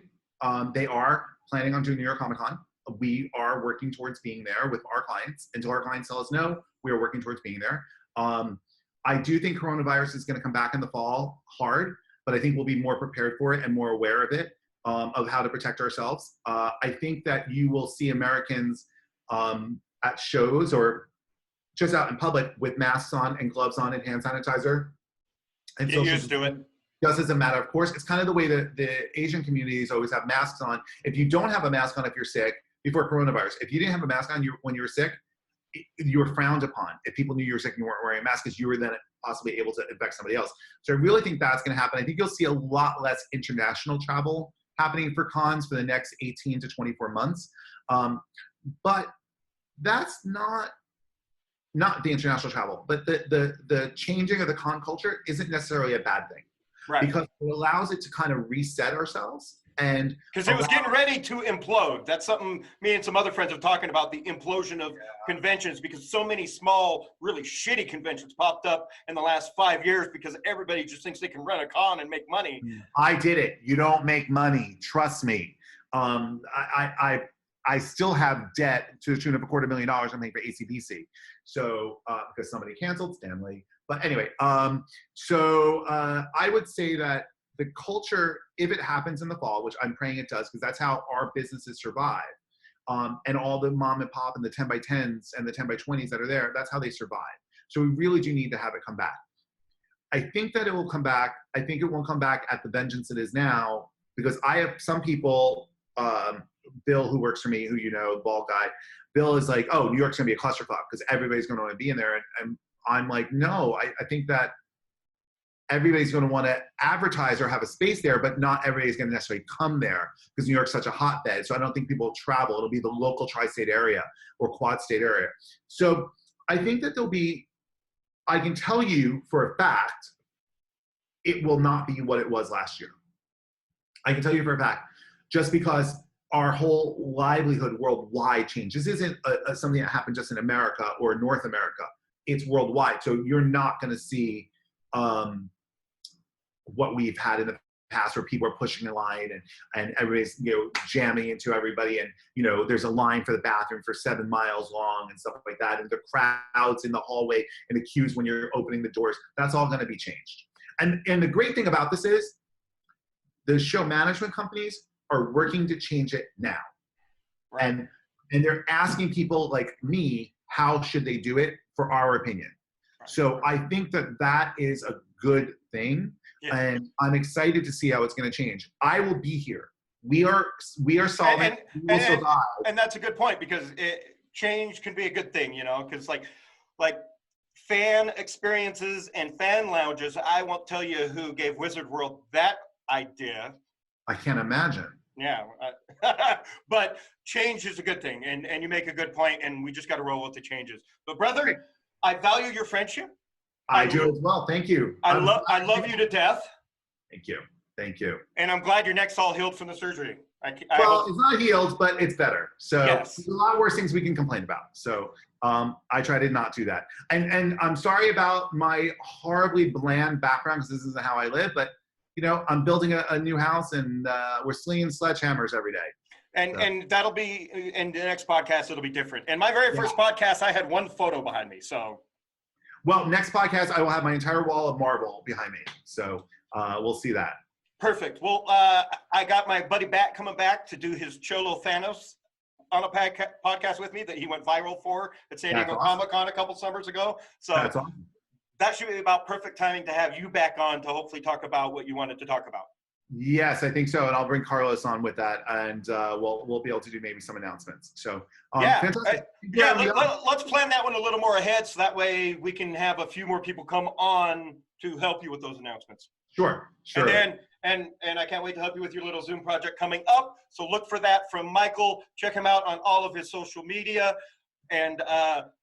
S2: They are planning on doing New York Comic Con. We are working towards being there with our clients. Until our clients tell us no, we are working towards being there. I do think coronavirus is going to come back in the fall hard, but I think we'll be more prepared for it and more aware of it, of how to protect ourselves. I think that you will see Americans at shows or just out in public with masks on and gloves on and hand sanitizer. And
S1: get used to it.
S2: Just as a matter of course. It's kind of the way that the Asian communities always have masks on. If you don't have a mask on, if you're sick, before coronavirus, if you didn't have a mask on when you were sick, you were frowned upon. If people knew you were sick and you weren't wearing a mask, because you were then possibly able to infect somebody else. So I really think that's going to happen. I think you'll see a lot less international travel happening for cons for the next 18 to 24 months. But that's not the international travel, but the changing of the con culture isn't necessarily a bad thing.
S1: Right.
S2: Because it allows it to kind of reset ourselves. And
S1: because it was getting ready to implode. That's something me and some other friends are talking about, the implosion of conventions, because so many small, really shitty conventions popped up in the last 5 years because everybody just thinks they can run a con and make money.
S2: I did it. You don't make money. Trust me. I still have debt to the tune of $250,000 I'm paying for ACDC. So because somebody canceled, Stanley. But anyway, so I would say that the culture, if it happens in the fall, which I'm praying it does, because that's how our businesses survive, and all the mom and pop and the 10 by 10s and the 10 by 20s that are there, that's how they survive. So we really do need to have it come back. I think that it will come back. I think it won't come back at the vengeance it is now, because I have some people, Bill, who works for me, who you know, bald guy, Bill is like, oh, New York's gonna be a clusterfuck because everybody's gonna want to be in there. And I'm like, no, I think that everybody's going to want to advertise or have a space there, but not everybody's going to necessarily come there because New York's such a hotbed. So I don't think people will travel. It'll be the local tri-state area or quad state area. So I think that there'll be, I can tell you for a fact, it will not be what it was last year. I can tell you for a fact, just because our whole livelihood worldwide changed. This isn't something that happened just in America or North America. It's worldwide. So you're not going to see what we've had in the past where people are pushing a line and everybody's, you know, jamming into everybody, and, you know, there's a line for the bathroom for 7 miles long and stuff like that, and the crowds in the hallway and the queues when you're opening the doors. That's all going to be changed. And the great thing about this is the show management companies are working to change it now. Right. And they're asking people like me, how should they do it for our opinion? Right. So I think that that is a good thing. Yeah. And I'm excited to see how it's going to change. I will be here. We are solvent.
S1: And that's a good point, because change can be a good thing, you know, because like fan experiences and fan lounges, I won't tell you who gave Wizard World that idea.
S2: I can't imagine.
S1: Yeah, but change is a good thing, and you make a good point, and we just got to roll with the changes. But brother, I value your friendship.
S2: I do as well. Thank you.
S1: I love you to death.
S2: Thank you. Thank you.
S1: And I'm glad your neck's all healed from the surgery.
S2: Well, it's not healed, but it's better. So
S1: yes.
S2: There's a lot worse things we can complain about. So I try to not do that. And I'm sorry about my horribly bland background, because this isn't how I live, but you know, I'm building a new house, and we're slinging sledgehammers every day.
S1: And that'll be, in the next podcast, it'll be different. And my very first podcast, I had one photo behind me, so.
S2: Well, next podcast, I will have my entire wall of marble behind me. So we'll see that.
S1: Perfect. Well, I got my buddy Batt coming back to do his Cholo Thanos on a podcast with me that he went viral for at San Diego Comic Con a couple summers ago. So that's awesome. That should be about perfect timing to have you back on to hopefully talk about what you wanted to talk about.
S2: Yes, I think so, and I'll bring Carlos on with that, and we'll be able to do maybe some announcements. So
S1: let's plan that one a little more ahead, so that way we can have a few more people come on to help you with those announcements.
S2: Sure.
S1: And I can't wait to help you with your little Zoom project coming up. So look for that from Michael. Check him out on all of his social media, and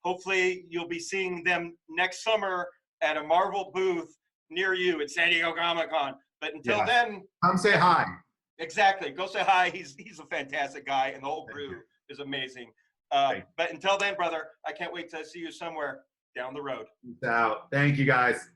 S1: hopefully you'll be seeing them next summer at a Marvel booth near you at San Diego Comic Con. But until then,
S2: come say hi.
S1: Exactly. Go say hi. He's a fantastic guy, and the whole crew is amazing. But until then, brother, I can't wait to see you somewhere down the road.
S2: Peace out. Thank you, guys.